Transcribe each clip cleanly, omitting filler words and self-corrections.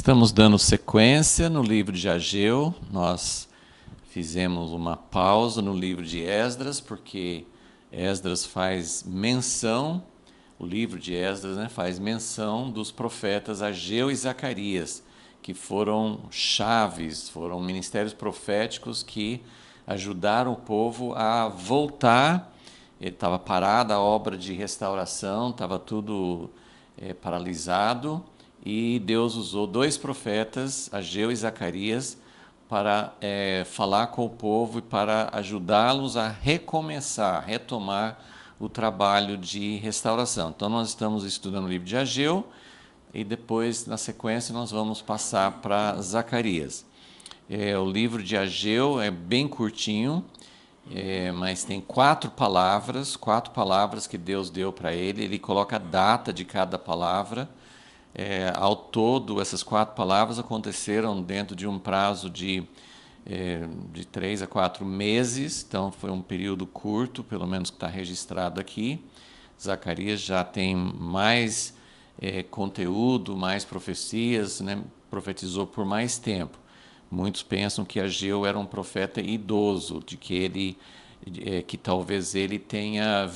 Estamos dando sequência no livro de Ageu. Nós fizemos uma pausa no livro de Esdras, porque Esdras faz menção, o livro de Esdras, faz menção dos profetas Ageu e Zacarias, que foram chaves, foram ministérios proféticos que ajudaram o povo a voltar. Estava parada a obra de restauração, estava tudo paralisado, e Deus usou dois profetas, Ageu e Zacarias, para falar com o povo e para ajudá-los a recomeçar, retomar o trabalho de restauração. Então nós estamos estudando o livro de Ageu e depois, na sequência, nós vamos passar para Zacarias. O livro de Ageu é bem curtinho, mas tem quatro palavras que Deus deu para ele. Ele coloca a data de cada palavra. Ao todo, essas quatro palavras aconteceram dentro de um prazo de 3 a 4 meses, então foi um período curto, pelo menos que está registrado aqui. Zacarias já tem mais conteúdo, mais profecias, profetizou por mais tempo. Muitos pensam que Ageu era um profeta idoso, de que que talvez ele tenha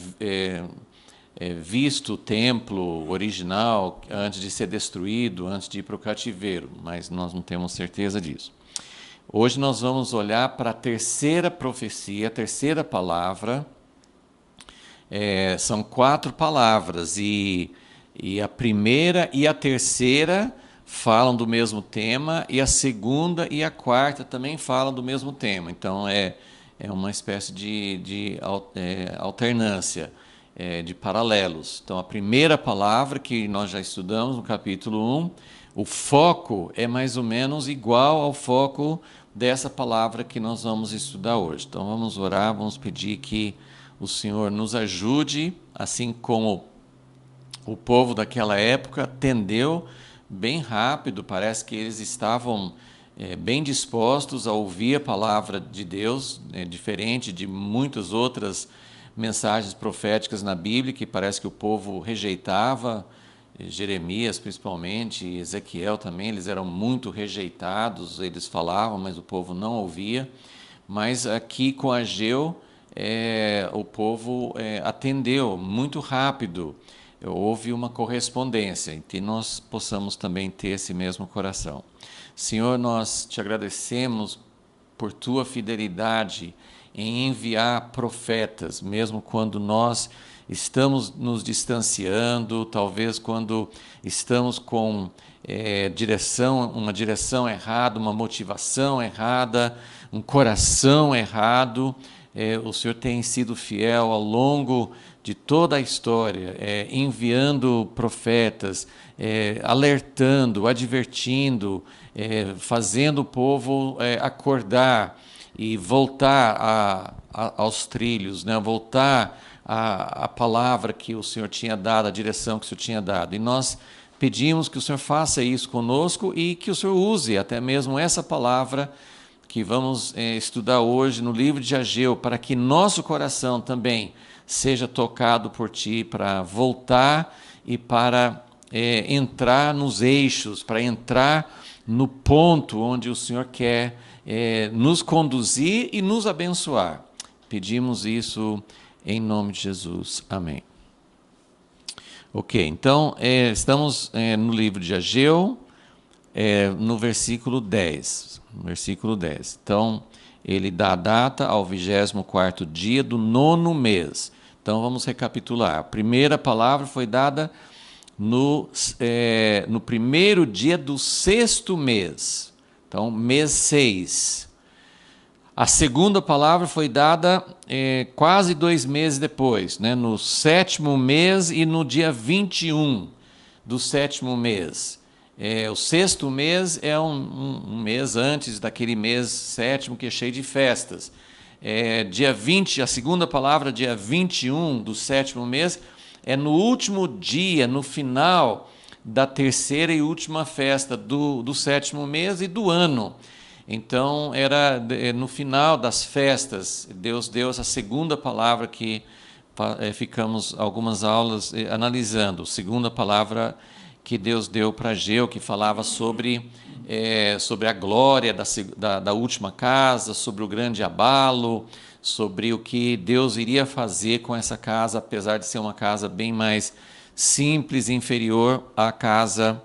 visto o templo original antes de ser destruído, antes de ir para o cativeiro, mas nós não temos certeza disso. Hoje nós vamos olhar para a terceira profecia, a terceira palavra. São quatro palavras, e a primeira e a terceira falam do mesmo tema, e a segunda e a quarta também falam do mesmo tema. Então é uma espécie de alternância, de paralelos. Então a primeira palavra que nós já estudamos no capítulo 1, o foco é mais ou menos igual ao foco dessa palavra que nós vamos estudar hoje. Então vamos orar, vamos pedir que o Senhor nos ajude, assim como o povo daquela época atendeu bem rápido. Parece que eles estavam bem dispostos a ouvir a palavra de Deus, diferente de muitas outras mensagens proféticas na Bíblia, que parece que o povo rejeitava. Jeremias, principalmente, e Ezequiel também, eles eram muito rejeitados, eles falavam, mas o povo não ouvia. Mas aqui com Ageu, o povo atendeu muito rápido, houve uma correspondência, e que nós possamos também ter esse mesmo coração. Senhor, nós te agradecemos por tua fidelidade em enviar profetas, mesmo quando nós estamos nos distanciando, talvez quando estamos com uma direção errada, uma motivação errada, um coração errado. O Senhor tem sido fiel ao longo de toda a história, enviando profetas, alertando, advertindo, fazendo o povo acordar e voltar aos trilhos, voltar à palavra que o Senhor tinha dado, a direção que o Senhor tinha dado. E nós pedimos que o Senhor faça isso conosco e que o Senhor use até mesmo essa palavra que vamos estudar hoje no livro de Ageu, para que nosso coração também seja tocado por Ti, para voltar e para entrar nos eixos, para entrar no ponto onde o Senhor quer nos conduzir e nos abençoar. Pedimos isso em nome de Jesus. Amém. Ok, então estamos no livro de Ageu, no versículo 10. Então, ele dá a data ao 24º dia do 9º mês. Então, vamos recapitular. A primeira palavra foi dada no primeiro dia do 6º mês. Então, mês 6. A segunda palavra foi dada quase 2 meses depois, no 7º mês e no dia 21 do 7º mês. O 6º mês é um mês antes daquele mês 7º, que é cheio de festas. Dia 20, a segunda palavra, dia 21 do 7º mês, é no último dia, no final da terceira e última festa do 7º mês e do ano. Então, era no final das festas. Deus deu essa segunda palavra que ficamos algumas aulas analisando. Segunda palavra que Deus deu para Ageu, que falava sobre a glória da última casa, sobre o grande abalo, sobre o que Deus iria fazer com essa casa, apesar de ser uma casa bem mais simples e inferior à casa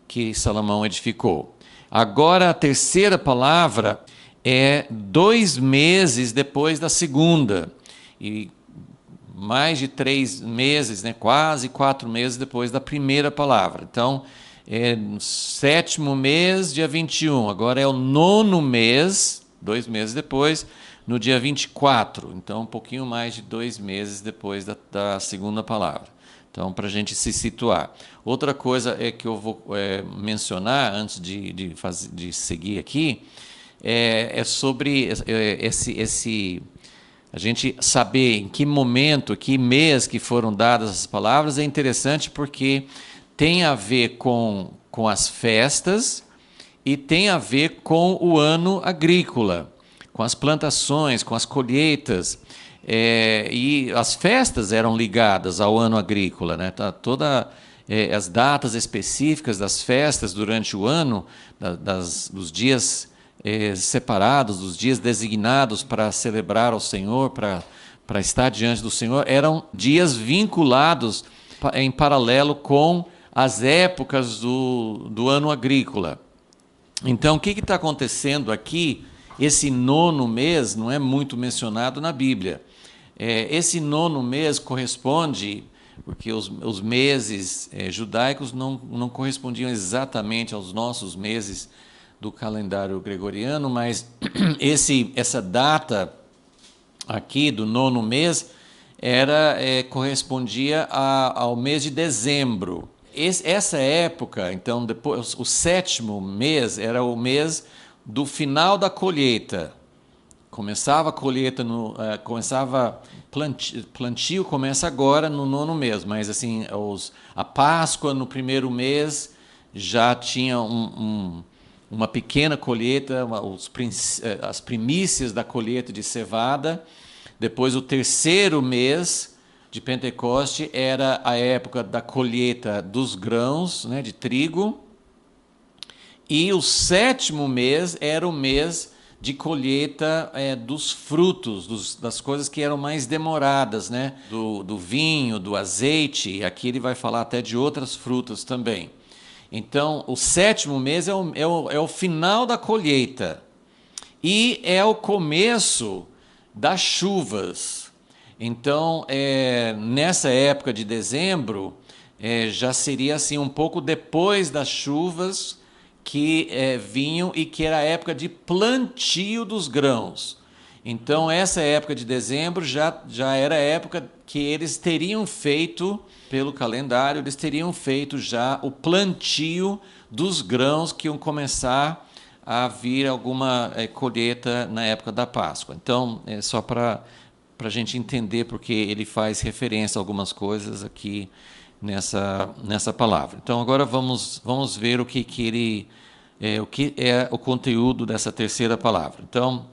que Salomão edificou. Agora, a terceira palavra é 2 meses depois da segunda, e mais de 3 meses, né, quase 4 meses depois da primeira palavra. Então, no 7º mês, dia 21. Agora é o 9º mês, 2 meses depois, no dia 24. Então, um pouquinho mais de 2 meses depois da segunda palavra. Então, para a gente se situar. Outra coisa que eu vou mencionar, antes de seguir aqui, é sobre a gente saber em que momento, que mês que foram dadas as palavras. É interessante porque tem a ver com as festas e tem a ver com o ano agrícola, com as plantações, com as colheitas. E as festas eram ligadas ao ano agrícola, né? As datas específicas das festas durante o ano, dos dias separados, dos dias designados para celebrar ao Senhor, para estar diante do Senhor, eram dias vinculados em paralelo com as épocas do ano agrícola. Então, o que está acontecendo aqui? Esse 9º mês não é muito mencionado na Bíblia. Esse 9º mês corresponde, porque os meses judaicos não correspondiam exatamente aos nossos meses do calendário gregoriano, mas essa data aqui do 9º mês correspondia ao mês de dezembro. Essa época, então, depois, o 7º mês era o mês do final da colheita. Começava a colheita, plantio começa agora no 9º mês, mas assim, a Páscoa no 1º mês já tinha uma pequena colheita, as primícias da colheita de cevada. Depois, o 3º mês de Pentecoste era a época da colheita dos grãos, né, de trigo. E o 7º mês era o mês de colheita dos frutos, das coisas que eram mais demoradas, né? Do vinho, do azeite, e aqui ele vai falar até de outras frutas também. Então, o 7º mês é o final da colheita e é o começo das chuvas. Então, nessa época de dezembro, já seria assim um pouco depois das chuvas que vinham, e que era a época de plantio dos grãos. Então, essa época de dezembro já era a época que eles teriam feito, pelo calendário, eles teriam feito já o plantio dos grãos que iam começar a vir alguma colheita na época da Páscoa. Então, é só para a gente entender, porque ele faz referência a algumas coisas aqui nessa palavra. Então, agora vamos ver o que é o conteúdo dessa terceira palavra. Então,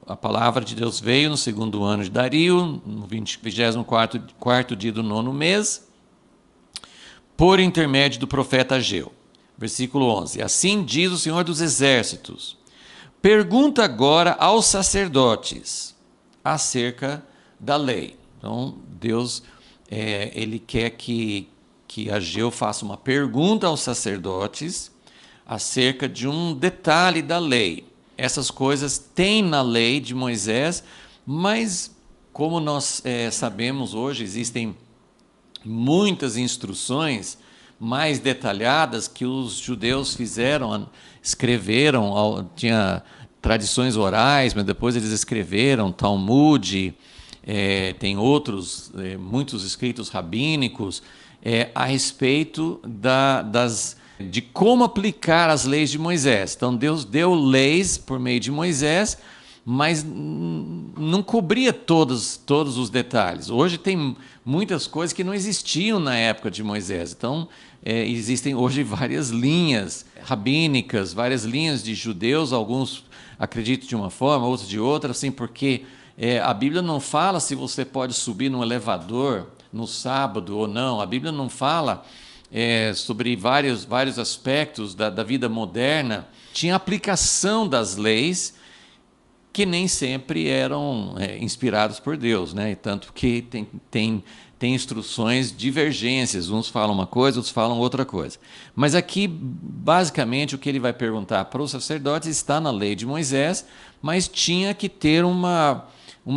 a palavra de Deus veio no 2º ano de Dario, no 24º dia do 9º mês, por intermédio do profeta Ageu. Versículo 11. Assim diz o Senhor dos Exércitos: pergunta agora aos sacerdotes acerca da lei. Então, Deus ele quer que Ageu faça uma pergunta aos sacerdotes acerca de um detalhe da lei. Essas coisas tem na lei de Moisés, mas como nós sabemos hoje, existem muitas instruções mais detalhadas que os judeus escreveram, tinha tradições orais, mas depois eles escreveram Talmud, tem outros, muitos escritos rabínicos, a respeito de como aplicar as leis de Moisés. Então, Deus deu leis por meio de Moisés, mas não cobria todos os detalhes. Hoje tem muitas coisas que não existiam na época de Moisés. Então, existem hoje várias linhas rabínicas, várias linhas de judeus, alguns acreditam de uma forma, outros de outra, assim, porque a Bíblia não fala se você pode subir num elevador no sábado ou não. A Bíblia não fala sobre vários aspectos da vida moderna, tinha aplicação das leis que nem sempre eram inspirados por Deus, né? Tanto que tem instruções divergências, uns falam uma coisa, outros falam outra coisa. Mas aqui, basicamente, o que ele vai perguntar para os sacerdotes está na lei de Moisés, mas tinha que ter uma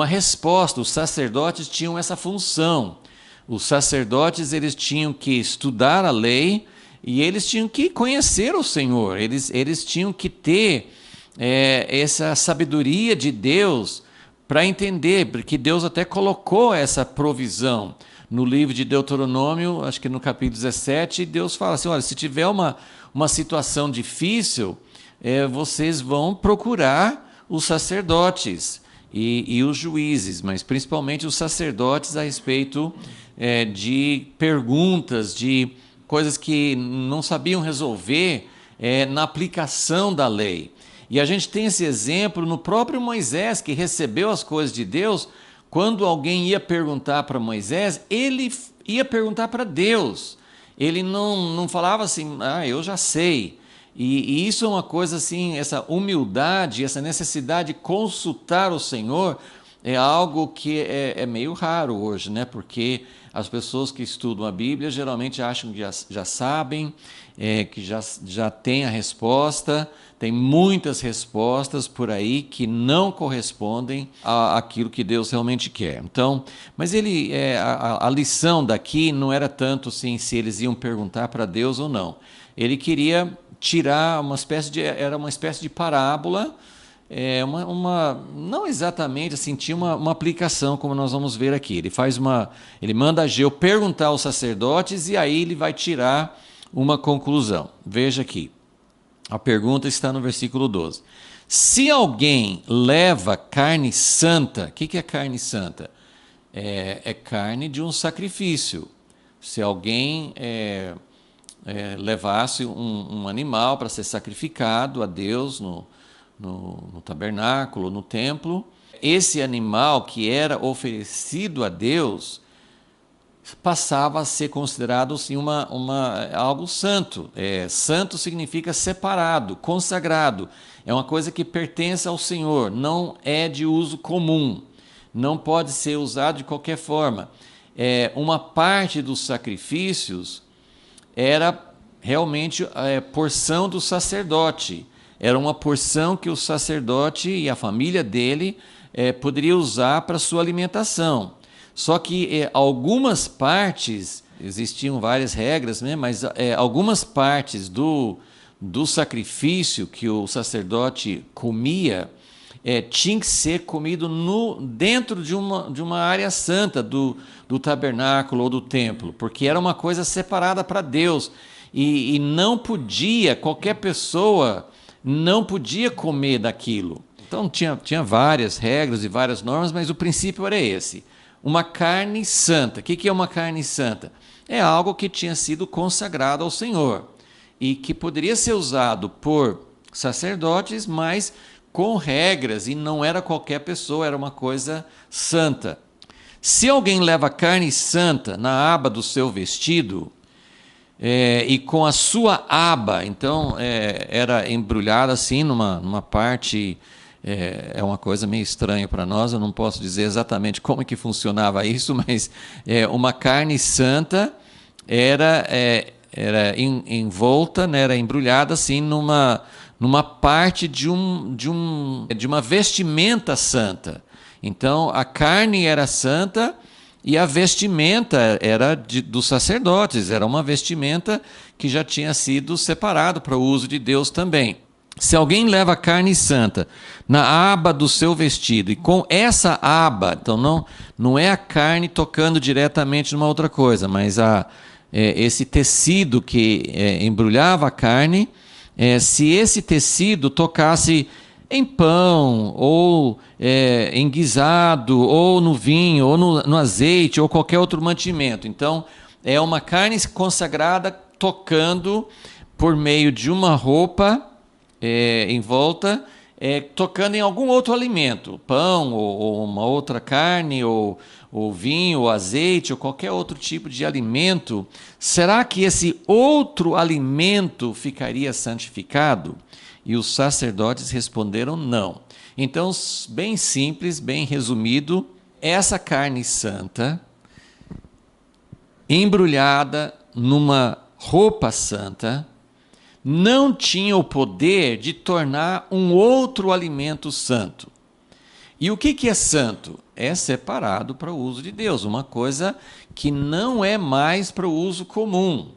resposta. Os sacerdotes tinham essa função. Os sacerdotes eles tinham que estudar a lei e eles tinham que conhecer o Senhor. Eles tinham que ter essa sabedoria de Deus para entender, porque Deus até colocou essa provisão. No livro de Deuteronômio, acho que no capítulo 17, Deus fala assim, olha, se tiver uma situação difícil, vocês vão procurar os sacerdotes e os juízes, mas principalmente os sacerdotes a respeito de perguntas, de coisas que não sabiam resolver na aplicação da lei. E a gente tem esse exemplo no próprio Moisés, que recebeu as coisas de Deus. Quando alguém ia perguntar para Moisés, ele ia perguntar para Deus. Ele não falava assim, eu já sei. E isso é uma coisa assim, essa humildade, essa necessidade de consultar o Senhor é algo que é meio raro hoje, né? Porque as pessoas que estudam a Bíblia geralmente acham que já sabem, que já têm a resposta. Tem muitas respostas por aí que não correspondem àquilo que Deus realmente quer. Então, mas a lição daqui não era tanto assim, se eles iam perguntar para Deus ou não. Ele queria tirar era uma espécie de parábola, não exatamente assim, tinha uma aplicação, como nós vamos ver aqui. Ele manda Ageu perguntar aos sacerdotes e aí ele vai tirar uma conclusão. Veja aqui. A pergunta está no versículo 12. Se alguém leva carne santa, o que é carne santa? É carne de um sacrifício. Se alguém levasse um animal para ser sacrificado a Deus no tabernáculo, no templo, esse animal que era oferecido a Deus passava a ser considerado assim, algo santo. Santo significa separado, consagrado. É uma coisa que pertence ao Senhor, não é de uso comum, não pode ser usado de qualquer forma. Uma parte dos sacrifícios era realmente porção do sacerdote. Era uma porção que o sacerdote e a família dele poderia usar para sua alimentação. Só que algumas partes, existiam várias regras, né, mas algumas partes do sacrifício que o sacerdote comia tinha que ser comido dentro de uma área santa do tabernáculo ou do templo, porque era uma coisa separada para Deus e não podia, qualquer pessoa não podia comer daquilo. Então tinha várias regras e várias normas, mas o princípio era esse. Uma carne santa. O que é uma carne santa? É algo que tinha sido consagrado ao Senhor e que poderia ser usado por sacerdotes, mas com regras, e não era qualquer pessoa, era uma coisa santa. Se alguém leva carne santa na aba do seu vestido, e com a sua aba, então era embrulhada assim numa parte... É uma coisa meio estranha para nós, eu não posso dizer exatamente como é que funcionava isso, mas uma carne santa era envolta, né, era embrulhada assim numa parte de uma vestimenta santa. Então a carne era santa e a vestimenta era dos sacerdotes, era uma vestimenta que já tinha sido separada para o uso de Deus também. Se alguém leva carne santa na aba do seu vestido, e com essa aba, então não é a carne tocando diretamente numa outra coisa, mas esse tecido que embrulhava a carne, se esse tecido tocasse em pão, ou em guisado, ou no vinho, ou no azeite, ou qualquer outro mantimento. Então, é uma carne consagrada tocando por meio de uma roupa em volta, tocando em algum outro alimento, pão, ou uma outra carne, ou vinho, ou azeite, ou qualquer outro tipo de alimento, será que esse outro alimento ficaria santificado? E os sacerdotes responderam não. Então, bem simples, bem resumido, essa carne santa, embrulhada numa roupa santa, não tinha o poder de tornar um outro alimento santo. E o que é santo? É separado para o uso de Deus, uma coisa que não é mais para o uso comum.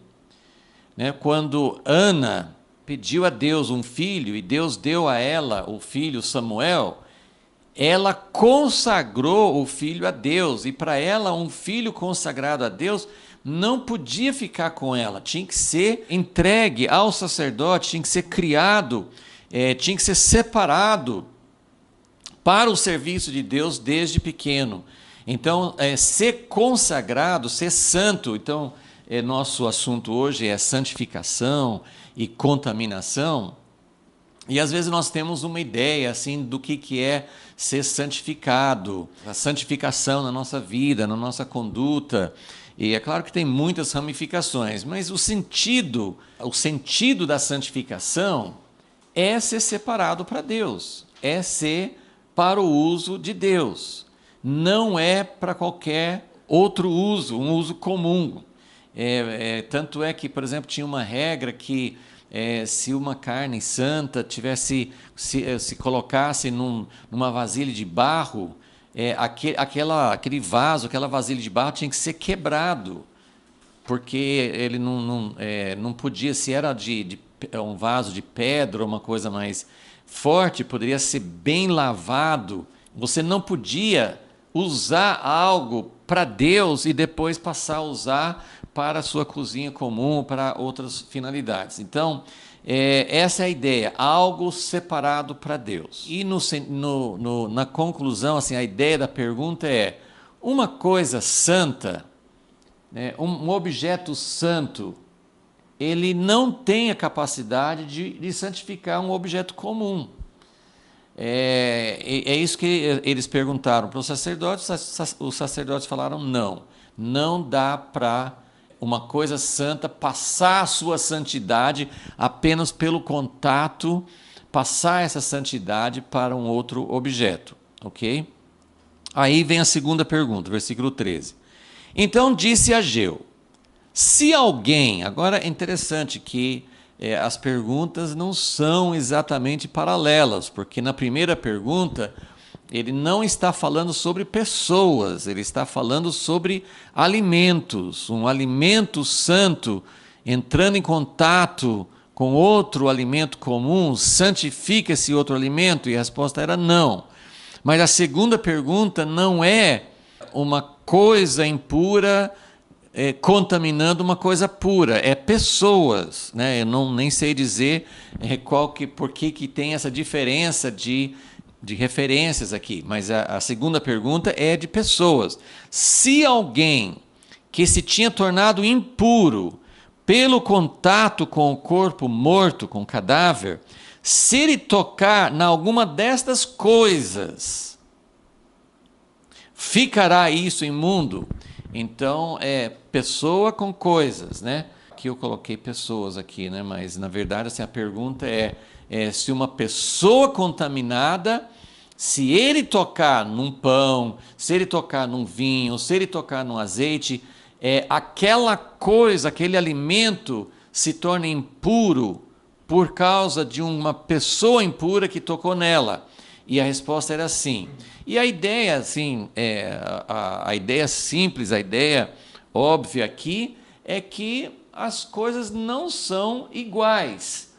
Quando Ana pediu a Deus um filho, e Deus deu a ela o filho Samuel, ela consagrou o filho a Deus, e para ela um filho consagrado a Deus não podia ficar com ela, tinha que ser entregue ao sacerdote, tinha que ser criado, tinha que ser separado para o serviço de Deus desde pequeno. Então, ser consagrado, ser santo, então, nosso assunto hoje é santificação e contaminação, e às vezes nós temos uma ideia assim do que é ser santificado, a santificação na nossa vida, na nossa conduta. E é claro que tem muitas ramificações, mas o sentido da santificação é ser separado para Deus, é ser para o uso de Deus, não é para qualquer outro uso, um uso comum. Tanto é que, por exemplo, tinha uma regra que se uma carne santa se colocasse numa vasilha de barro, aquele vaso, aquela vasilha de barro tinha que ser quebrado, porque ele não podia, se era um vaso de pedra ou uma coisa mais forte, poderia ser bem lavado. Você não podia usar algo para Deus e depois passar a usar para a sua cozinha comum, para outras finalidades. Então, essa é a ideia, algo separado para Deus. E na conclusão, assim, a ideia da pergunta é, uma coisa santa, um objeto santo, ele não tem a capacidade de santificar um objeto comum. É isso que eles perguntaram para os sacerdotes, os sacerdotes falaram não dá para uma coisa santa passar a sua santidade apenas pelo contato, passar essa santidade para um outro objeto, ok? Aí vem a segunda pergunta, versículo 13. Então disse Ageu, se alguém, agora é interessante que as perguntas não são exatamente paralelas, porque na primeira pergunta ele não está falando sobre pessoas, ele está falando sobre alimentos, um alimento santo entrando em contato com outro alimento comum, santifica esse outro alimento? E a resposta era não. Mas a segunda pergunta não é uma coisa impura contaminando uma coisa pura, é pessoas, né? Eu nem sei dizer por que tem essa diferença de referências aqui, mas a segunda pergunta é de pessoas. Se alguém que se tinha tornado impuro pelo contato com o corpo morto, com o cadáver, se ele tocar em alguma destas coisas, ficará isso imundo? Então, pessoa com coisas, né? Aqui eu coloquei pessoas aqui, né? Mas, na verdade, assim, a pergunta é se uma pessoa contaminada, se ele tocar num pão, se ele tocar num vinho, se ele tocar num azeite, aquela coisa, aquele alimento se torna impuro por causa de uma pessoa impura que tocou nela. E a resposta era sim. E a ideia, assim, a ideia simples, a ideia óbvia aqui é que as coisas não são iguais.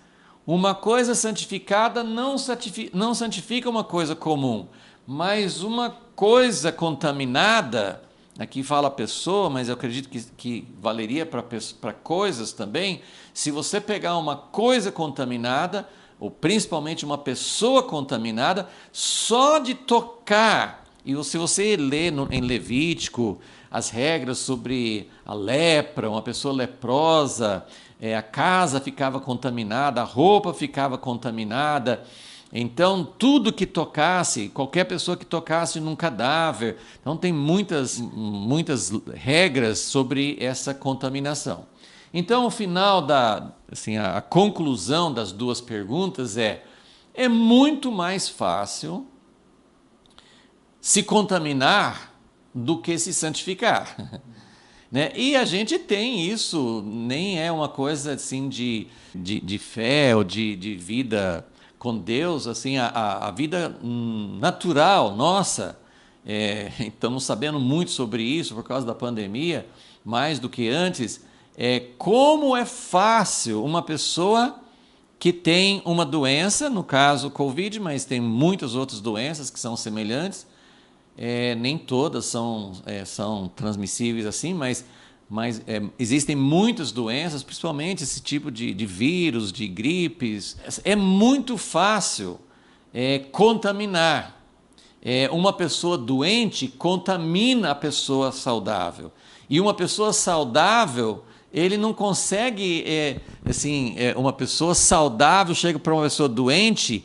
Uma coisa santificada não santifica uma coisa comum, mas uma coisa contaminada, aqui fala pessoa, mas eu acredito que valeria para coisas também. Se você pegar uma coisa contaminada, ou principalmente uma pessoa contaminada, só de tocar, e se você lê em Levítico as regras sobre a lepra, uma pessoa leprosa, a casa ficava contaminada, a roupa ficava contaminada, Então, tudo que tocasse, qualquer pessoa que tocasse num cadáver, então tem muitas regras sobre essa contaminação. Então, o final assim, a conclusão das duas perguntas é muito mais fácil se contaminar do que se santificar. Né? E a gente tem isso, nem é uma coisa assim de fé ou de vida com Deus, assim, a vida natural nossa, estamos sabendo muito sobre isso por causa da pandemia, mais do que antes, como é fácil uma pessoa que tem uma doença, no caso Covid, mas tem muitas outras doenças que são semelhantes, nem todas são transmissíveis assim, mas existem muitas doenças, principalmente esse tipo de vírus, de gripes. É muito fácil contaminar. Uma pessoa doente contamina a pessoa saudável. E uma pessoa saudável, ele não consegue, uma pessoa saudável chega para uma pessoa doente.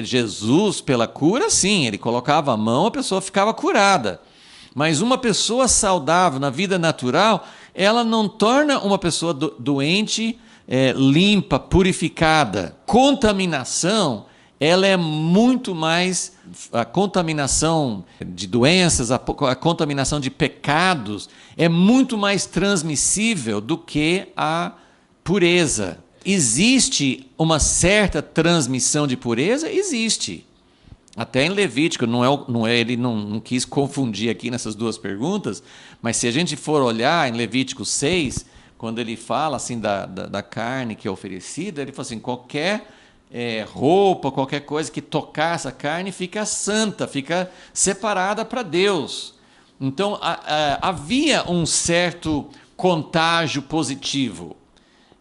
Jesus, pela cura, sim, ele colocava a mão, a pessoa ficava curada. Mas uma pessoa saudável na vida natural, ela não torna uma pessoa doente, limpa, purificada. Contaminação, ela é muito mais, a contaminação de doenças, a contaminação de pecados, é muito mais transmissível do que a pureza. Existe uma certa transmissão de pureza? Existe. Até em Levítico, ele não quis confundir aqui nessas duas perguntas, mas se a gente for olhar em Levítico 6, quando ele fala assim da carne que é oferecida, ele fala assim, qualquer roupa, qualquer coisa que tocar essa carne fica santa, fica separada para Deus. Então havia um certo contágio positivo.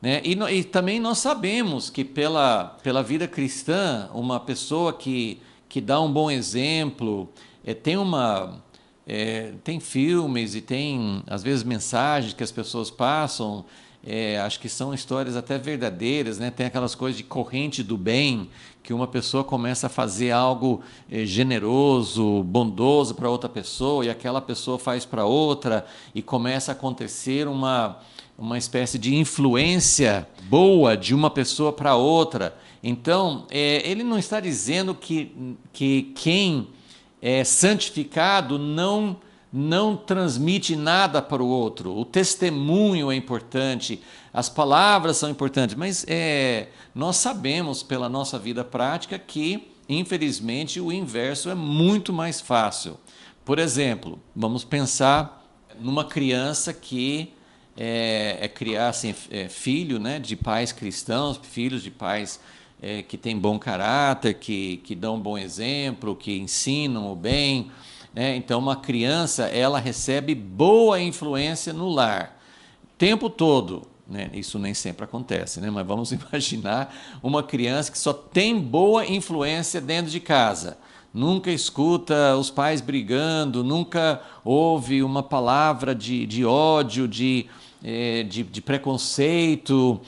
Né? E também nós sabemos que pela vida cristã, uma pessoa que dá um bom exemplo, tem filmes e tem, às vezes, mensagens que as pessoas passam, acho que são histórias até verdadeiras, né? Tem aquelas coisas de corrente do bem, que uma pessoa começa a fazer algo generoso, bondoso para outra pessoa, e aquela pessoa faz para outra, e começa a acontecer uma espécie de influência boa de uma pessoa para outra. Então, ele não está dizendo que quem é santificado não transmite nada para o outro. O testemunho é importante, as palavras são importantes, mas nós sabemos pela nossa vida prática que, infelizmente, o inverso é muito mais fácil. Por exemplo, vamos pensar numa criança que criar assim, filho, né, de pais cristãos, filhos de pais que têm bom caráter, que dão um bom exemplo, que ensinam o bem. Né? Então, uma criança, ela recebe boa influência no lar, o tempo todo. Né? Isso nem sempre acontece, né? Mas vamos imaginar uma criança que só tem boa influência dentro de casa. Nunca escuta os pais brigando, nunca ouve uma palavra de ódio, de preconceito,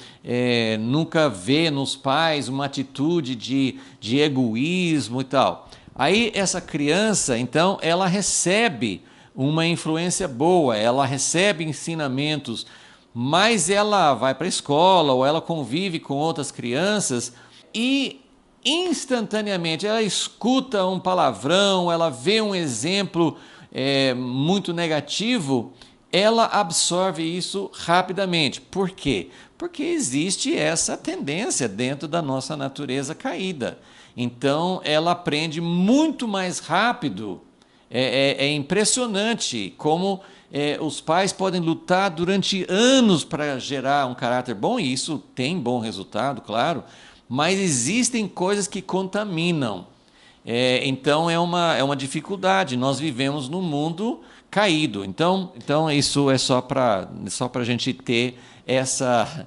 nunca vê nos pais uma atitude de egoísmo e tal. Aí essa criança, então, ela recebe uma influência boa, ela recebe ensinamentos, mas ela vai para a escola ou ela convive com outras crianças e instantaneamente ela escuta um palavrão, ela vê um exemplo muito negativo, ela absorve isso rapidamente. Por quê? Porque existe essa tendência dentro da nossa natureza caída. Então, ela aprende muito mais rápido. É impressionante como os pais podem lutar durante anos para gerar um caráter bom, e isso tem bom resultado, claro, mas existem coisas que contaminam. Então, é uma dificuldade. Nós vivemos num mundo caído. Então isso é só para a gente ter essa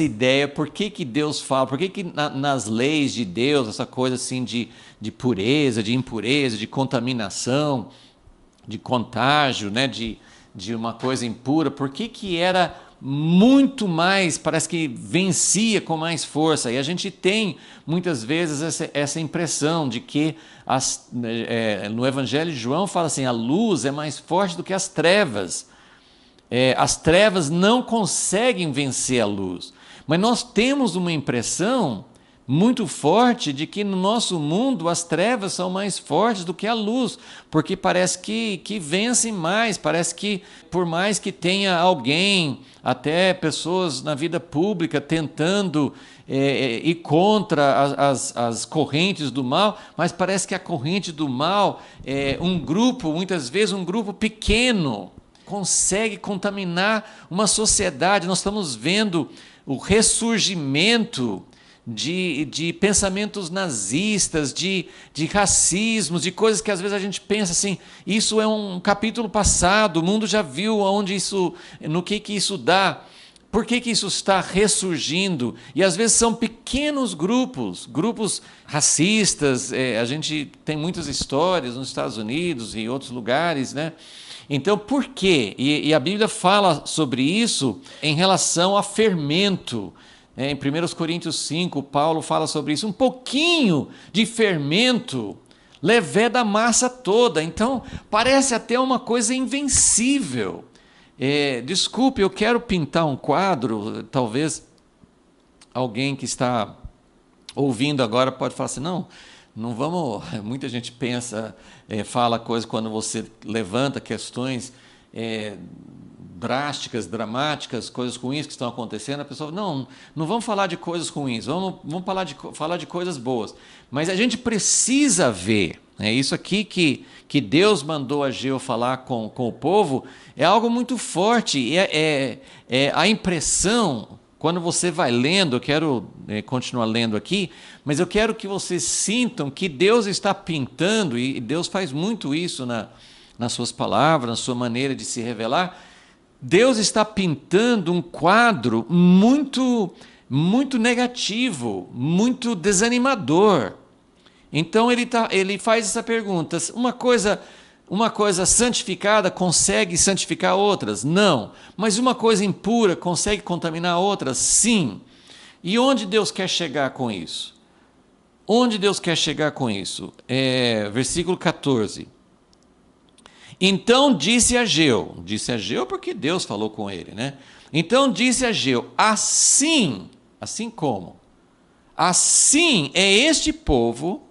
ideia. Por que Deus fala? Por que nas leis de Deus, essa coisa assim de pureza, de impureza, de contaminação, de contágio, né, de uma coisa impura, por que era muito mais, parece que vencia com mais força. E a gente tem, muitas vezes, essa impressão de que no Evangelho de João fala assim, a luz é mais forte do que as trevas. As trevas não conseguem vencer a luz. Mas nós temos uma impressão muito forte de que no nosso mundo as trevas são mais fortes do que a luz, porque parece que vencem mais, parece que por mais que tenha alguém, até pessoas na vida pública tentando ir contra as correntes do mal, mas parece que a corrente do mal é um grupo, muitas vezes um grupo pequeno, consegue contaminar uma sociedade. Nós estamos vendo o ressurgimento de pensamentos nazistas, de racismos, de coisas que às vezes a gente pensa assim, isso é um capítulo passado, o mundo já viu no que isso dá, por que isso está ressurgindo? E às vezes são pequenos grupos racistas, a gente tem muitas histórias nos Estados Unidos e em outros lugares, né? Então, por quê? E a Bíblia fala sobre isso em relação a fermento. Em 1 Coríntios 5, Paulo fala sobre isso. Um pouquinho de fermento leveda a massa toda. Então, parece até uma coisa invencível. Desculpe, eu quero pintar um quadro. Talvez alguém que está ouvindo agora pode falar assim, não vamos... Muita gente pensa, fala coisas quando você levanta questões drásticas, dramáticas, coisas ruins que estão acontecendo, a pessoa não vamos falar de coisas ruins, vamos falar de coisas boas. Mas a gente precisa ver, isso aqui que Deus mandou Ageu falar com o povo, é algo muito forte, a impressão, quando você vai lendo, eu quero continuar lendo aqui, mas eu quero que vocês sintam que Deus está pintando, e Deus faz muito isso nas suas palavras, na sua maneira de se revelar. Deus está pintando um quadro muito, muito negativo, muito desanimador. Então ele faz essa pergunta, uma coisa santificada consegue santificar outras? Não. Mas uma coisa impura consegue contaminar outras? Sim. E onde Deus quer chegar com isso? Onde Deus quer chegar com isso? Versículo 14. Então disse Ageu porque Deus falou com ele, né? Então disse Ageu, assim como? Assim é este povo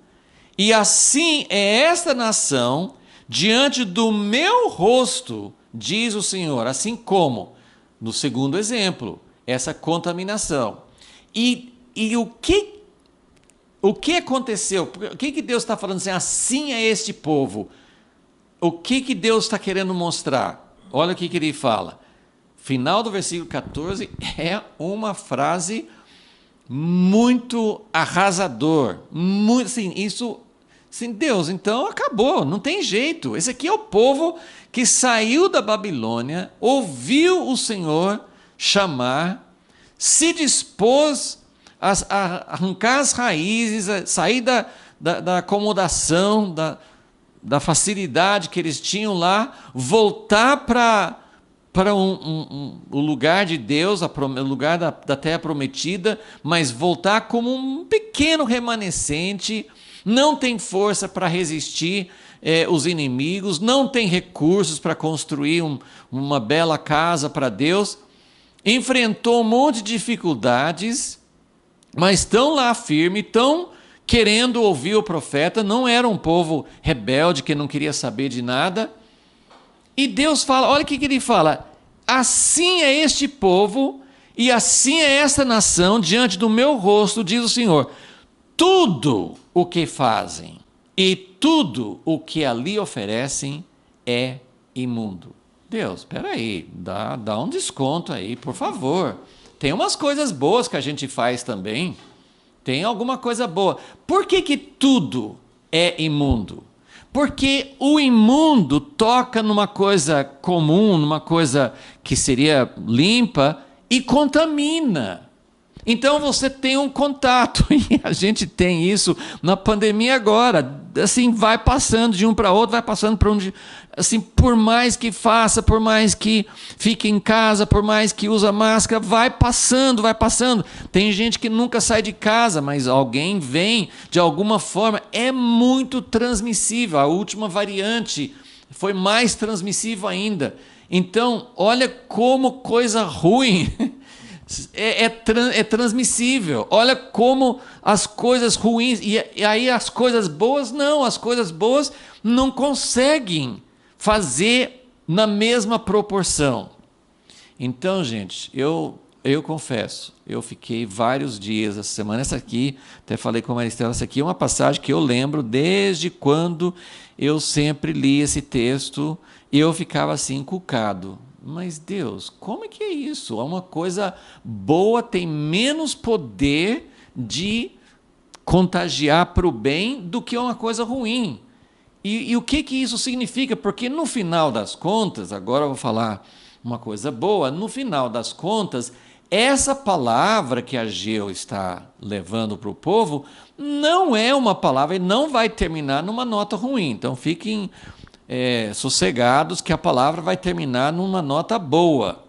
e assim é esta nação diante do meu rosto, diz o Senhor, assim como, no segundo exemplo, essa contaminação. E o que aconteceu? O que Deus está falando assim é este povo? O que Deus está querendo mostrar? Olha o que ele fala. Final do versículo 14 é uma frase muito arrasador. Muito, assim, isso, assim, Deus, então acabou, não tem jeito. Esse aqui é o povo que saiu da Babilônia, ouviu o Senhor chamar, se dispôs a arrancar as raízes, a sair da acomodação, da facilidade que eles tinham lá, voltar para o lugar de Deus, o lugar da terra prometida, mas voltar como um pequeno remanescente, não tem força para resistir os inimigos, não tem recursos para construir uma bela casa para Deus, enfrentou um monte de dificuldades, mas estão lá firme, estão querendo ouvir o profeta, não era um povo rebelde que não queria saber de nada. E Deus fala, olha o que ele fala, assim é este povo e assim é esta nação diante do meu rosto, diz o Senhor. Tudo o que fazem e tudo o que ali oferecem é imundo. Deus, espera aí, dá um desconto aí, por favor. Tem umas coisas boas que a gente faz também. Tem alguma coisa boa. Por que tudo é imundo? Porque o imundo toca numa coisa comum, numa coisa que seria limpa e contamina. Então você tem um contato, e a gente tem isso na pandemia agora. Assim, vai passando de um para outro, vai passando para onde. Assim, por mais que faça, por mais que fique em casa, por mais que use máscara, vai passando, vai passando. Tem gente que nunca sai de casa, mas alguém vem de alguma forma. É muito transmissível. A última variante foi mais transmissível ainda. Então, olha como coisa ruim é transmissível. Olha como as coisas ruins, e aí as coisas boas não, as coisas boas não conseguem fazer na mesma proporção. Então, gente, eu confesso, eu fiquei vários dias essa semana. Essa aqui, até falei com a Maristela, essa aqui é uma passagem que eu lembro desde quando eu sempre li esse texto e eu ficava assim, encucado. Mas Deus, como é que é isso? Uma coisa boa tem menos poder de contagiar para o bem do que uma coisa ruim. E o que isso significa? Porque no final das contas, agora eu vou falar uma coisa boa, no final das contas, essa palavra que Ageu está levando para o povo não é uma palavra e não vai terminar numa nota ruim. Então fiquem sossegados que a palavra vai terminar numa nota boa.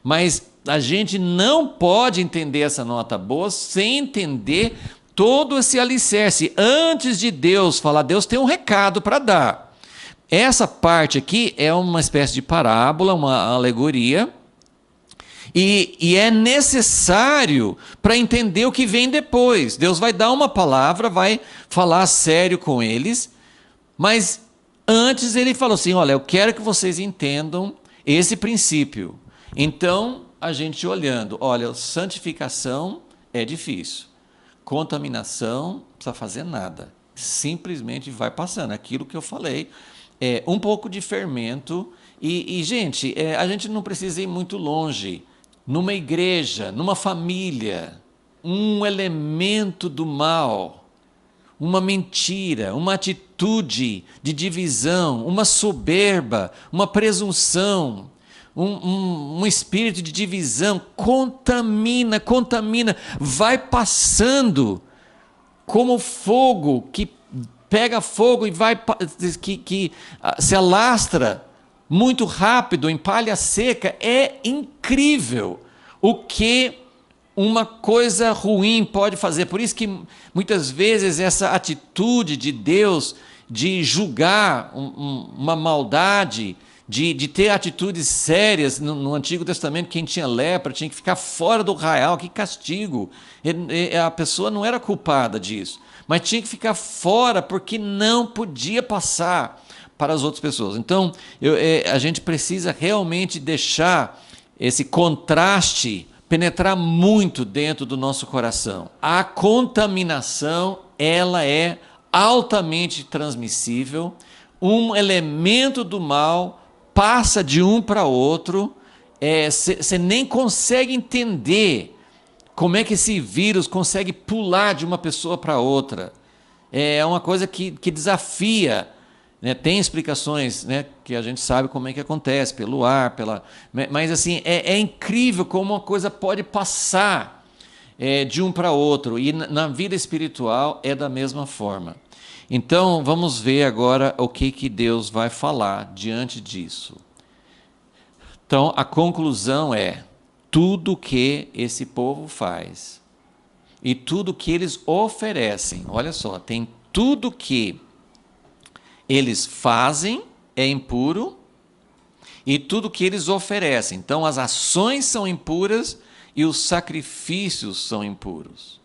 Mas a gente não pode entender essa nota boa sem entender todo esse alicerce. Antes de Deus falar, Deus tem um recado para dar. Essa parte aqui é uma espécie de parábola, uma alegoria, e é necessário para entender o que vem depois. Deus vai dar uma palavra, vai falar sério com eles, mas antes ele falou assim, olha, eu quero que vocês entendam esse princípio. Então, a gente olhando, olha, santificação é difícil. Contaminação, não precisa fazer nada. Simplesmente vai passando. Aquilo que eu falei, um pouco de fermento. Gente, a gente não precisa ir muito longe. Numa igreja, numa família, um elemento do mal, uma mentira, uma atitude de divisão, uma soberba, uma presunção, um espírito de divisão, contamina, vai passando como fogo que pega fogo e vai que se alastra muito rápido em palha seca. É incrível o que uma coisa ruim pode fazer. Por isso que muitas vezes essa atitude de Deus de julgar uma maldade, de ter atitudes sérias. No Antigo Testamento, quem tinha lepra tinha que ficar fora do arraial. Que castigo! A pessoa não era culpada disso, mas tinha que ficar fora porque não podia passar para as outras pessoas. Então, a gente precisa realmente deixar esse contraste penetrar muito dentro do nosso coração. A contaminação, ela é altamente transmissível. Um elemento do mal passa de um para outro. Você nem consegue entender como é que esse vírus consegue pular de uma pessoa para outra. É uma coisa que desafia. Tem explicações, que a gente sabe como é que acontece, pelo ar, mas assim, é incrível como uma coisa pode passar de um para outro, e na vida espiritual é da mesma forma. Então, vamos ver agora o que Deus vai falar diante disso. Então, a conclusão é, tudo que esse povo faz, e tudo que eles oferecem, olha só, tem tudo que eles fazem é impuro e tudo que eles oferecem. Então, as ações são impuras e os sacrifícios são impuros.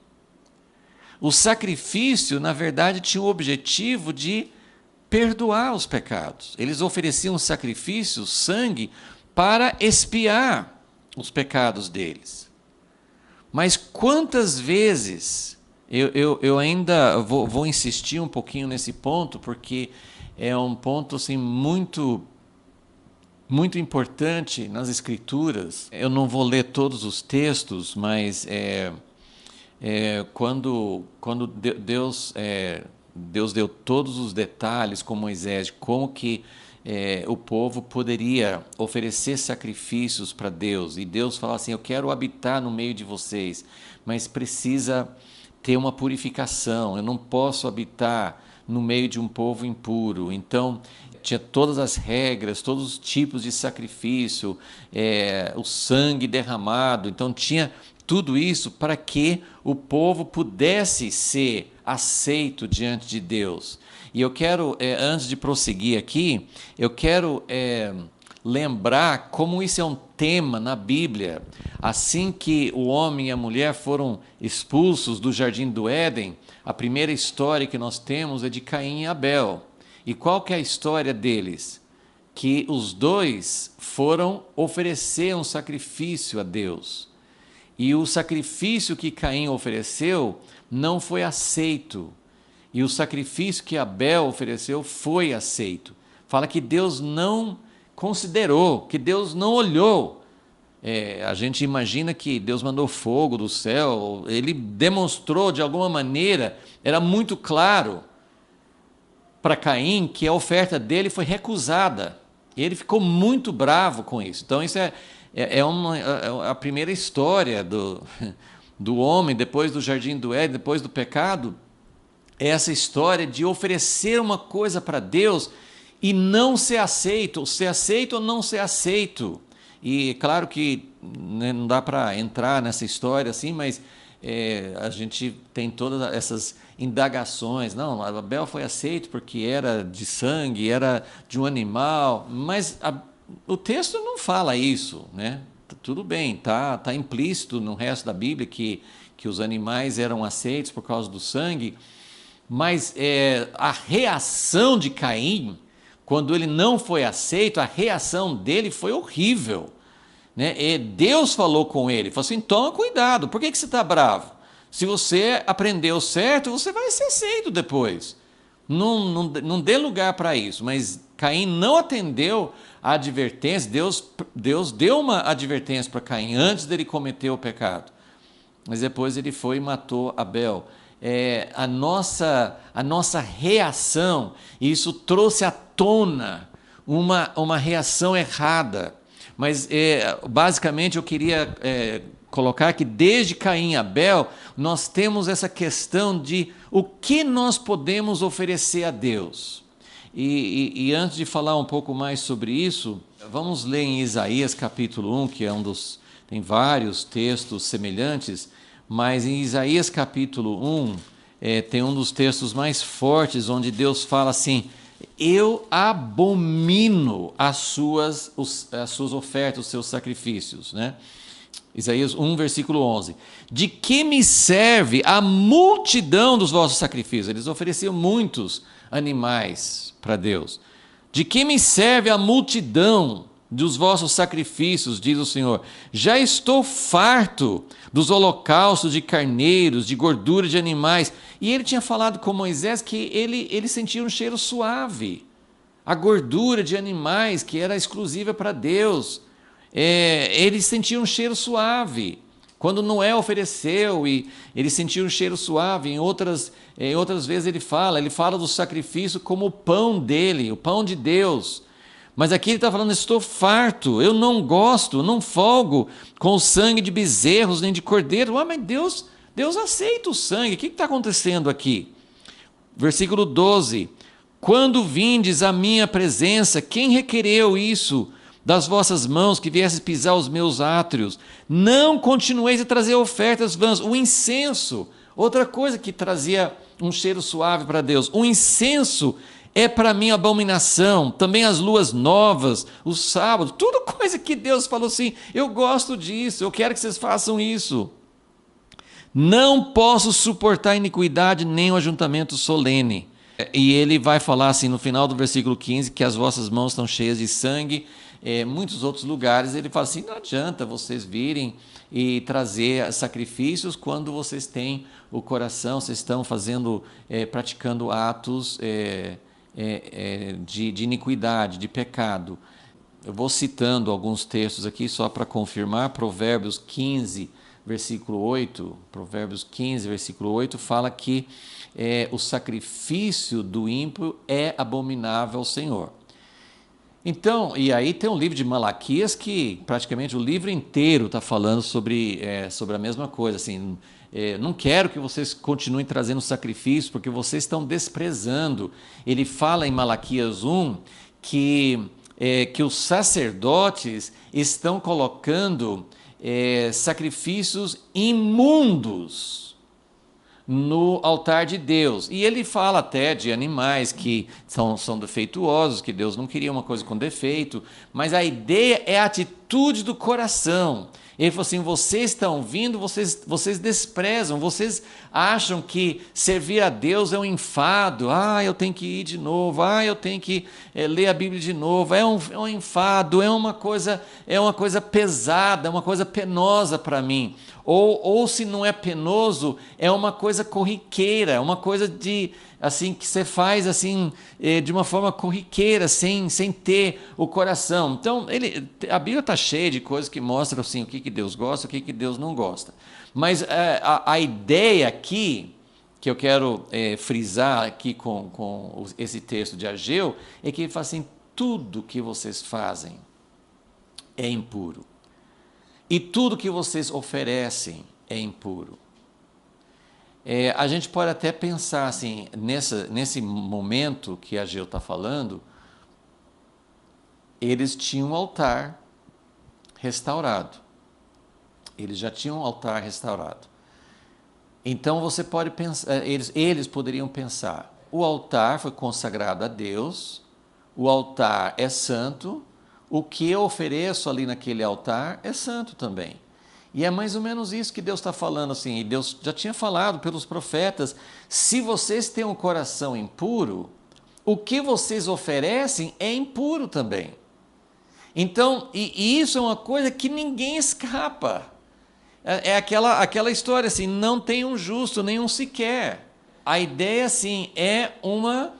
O sacrifício, na verdade, tinha o objetivo de perdoar os pecados. Eles ofereciam sacrifício, sangue, para expiar os pecados deles. Mas quantas vezes... Eu ainda vou insistir um pouquinho nesse ponto, porque é um ponto assim, muito importante nas Escrituras. Eu não vou ler todos os textos, mas quando Deus deu todos os detalhes com Moisés de como que o povo poderia oferecer sacrifícios para Deus, e Deus fala assim: eu quero habitar no meio de vocês, mas precisa ter uma purificação, eu não posso habitar no meio de um povo impuro. Então, tinha todas as regras, todos os tipos de sacrifício, o sangue derramado, então tinha tudo isso para que o povo pudesse ser aceito diante de Deus. E eu quero, antes de prosseguir aqui, eu quero lembrar como isso é um tema na Bíblia. Assim que o homem e a mulher foram expulsos do Jardim do Éden, a primeira história que nós temos é de Caim e Abel. E qual que é a história deles? Que os dois foram oferecer um sacrifício a Deus. E o sacrifício que Caim ofereceu não foi aceito. E o sacrifício que Abel ofereceu foi aceito. Fala que Deus não considerou, que Deus não olhou. A gente imagina que Deus mandou fogo do céu, ele demonstrou de alguma maneira, era muito claro para Caim que a oferta dele foi recusada. E ele ficou muito bravo com isso. Então isso é a primeira história do homem, depois do Jardim do Éden, depois do pecado, é essa história de oferecer uma coisa para Deus e não ser aceito ou não ser aceito. E claro que, né, não dá para entrar nessa história assim, mas a gente tem todas essas indagações. Não, Abel foi aceito porque era de sangue, era de um animal, mas o texto não fala isso, né? Tudo bem, tá implícito no resto da Bíblia que os animais eram aceitos por causa do sangue, mas a reação de Caim, quando ele não foi aceito, a reação dele foi horrível, né? E Deus falou com ele, falou assim: toma cuidado, por que você está bravo? Se você aprendeu certo, você vai ser aceito depois. Não dê lugar para isso. Mas Caim não atendeu a advertência. Deus deu uma advertência para Caim antes dele cometer o pecado. Mas depois ele foi e matou Abel. A nossa reação, isso trouxe à tona uma reação errada. Mas basicamente eu queria colocar que desde Caim e Abel nós temos essa questão de o que nós podemos oferecer a Deus. E antes de falar um pouco mais sobre isso, vamos ler em Isaías capítulo 1, que é tem vários textos semelhantes, mas em Isaías capítulo 1 tem um dos textos mais fortes, onde Deus fala assim: eu abomino as suas ofertas, os seus sacrifícios, né? Isaías 1, versículo 11. De que me serve a multidão dos vossos sacrifícios? Eles ofereciam muitos animais para Deus. De que me serve a multidão dos vossos sacrifícios, diz o Senhor? Já estou farto dos holocaustos de carneiros, de gordura de animais. E ele tinha falado com Moisés que ele sentia um cheiro suave. A gordura de animais que era exclusiva para Deus. Ele sentia um cheiro suave. Quando Noé ofereceu, e ele sentia um cheiro suave. Em outras vezes ele fala do sacrifício como o pão dele, o pão de Deus. Mas aqui ele está falando: estou farto, eu não gosto, não folgo com o sangue de bezerros nem de cordeiro. Mas Deus aceita o sangue. O que está acontecendo aqui? Versículo 12: quando vindes à minha presença, quem requereu isso das vossas mãos, que viesses pisar os meus átrios? Não continueis a trazer ofertas vãs. O incenso, outra coisa que trazia um cheiro suave para Deus, o incenso é para mim abominação. Também as luas novas, os sábados, tudo coisa que Deus falou assim: eu gosto disso, eu quero que vocês façam isso. Não posso suportar iniquidade nem o ajuntamento solene. E ele vai falar assim no final do versículo 15, que as vossas mãos estão cheias de sangue. Muitos outros lugares ele fala assim: não adianta vocês virem e trazer sacrifícios quando vocês têm o coração, vocês estão praticando atos de iniquidade, de pecado. Eu vou citando alguns textos aqui só para confirmar. Provérbios 15, versículo 8. Provérbios 15, versículo 8 fala que o sacrifício do ímpio é abominável ao Senhor. Então, e aí tem um livro de Malaquias que praticamente o livro inteiro está falando sobre a mesma coisa. Assim, não quero que vocês continuem trazendo sacrifícios, porque vocês estão desprezando. Ele fala em Malaquias 1 que os sacerdotes estão colocando sacrifícios imundos no altar de Deus. E ele fala até de animais que são defeituosos, que Deus não queria uma coisa com defeito, mas a ideia é a atitude do coração. Ele falou assim, vocês estão vindo, vocês desprezam, vocês acham que servir a Deus é um enfado, eu tenho que ir de novo, eu tenho que ler a Bíblia de novo, é um enfado, é uma coisa pesada, é uma coisa penosa para mim. Ou se não é penoso, é uma coisa corriqueira, uma coisa assim que você faz assim de uma forma corriqueira, sem ter o coração. Então, a Bíblia está cheia de coisas que mostram assim, o que Deus gosta, o que Deus não gosta. Mas a ideia aqui, que eu quero frisar aqui com esse texto de Ageu, é que ele fala assim, tudo que vocês fazem é impuro. E tudo que vocês oferecem é impuro. A gente pode até pensar assim, nesse momento que Ageu está falando, eles tinham um altar restaurado. Eles já tinham um altar restaurado. Então você pode pensar, eles poderiam pensar, o altar foi consagrado a Deus, o altar é santo, o que eu ofereço ali naquele altar é santo também. E é mais ou menos isso que Deus está falando assim, e Deus já tinha falado pelos profetas, se vocês têm um coração impuro, o que vocês oferecem é impuro também. Então, e isso é uma coisa que ninguém escapa. É aquela história assim, não tem um justo, nenhum sequer. A ideia assim é uma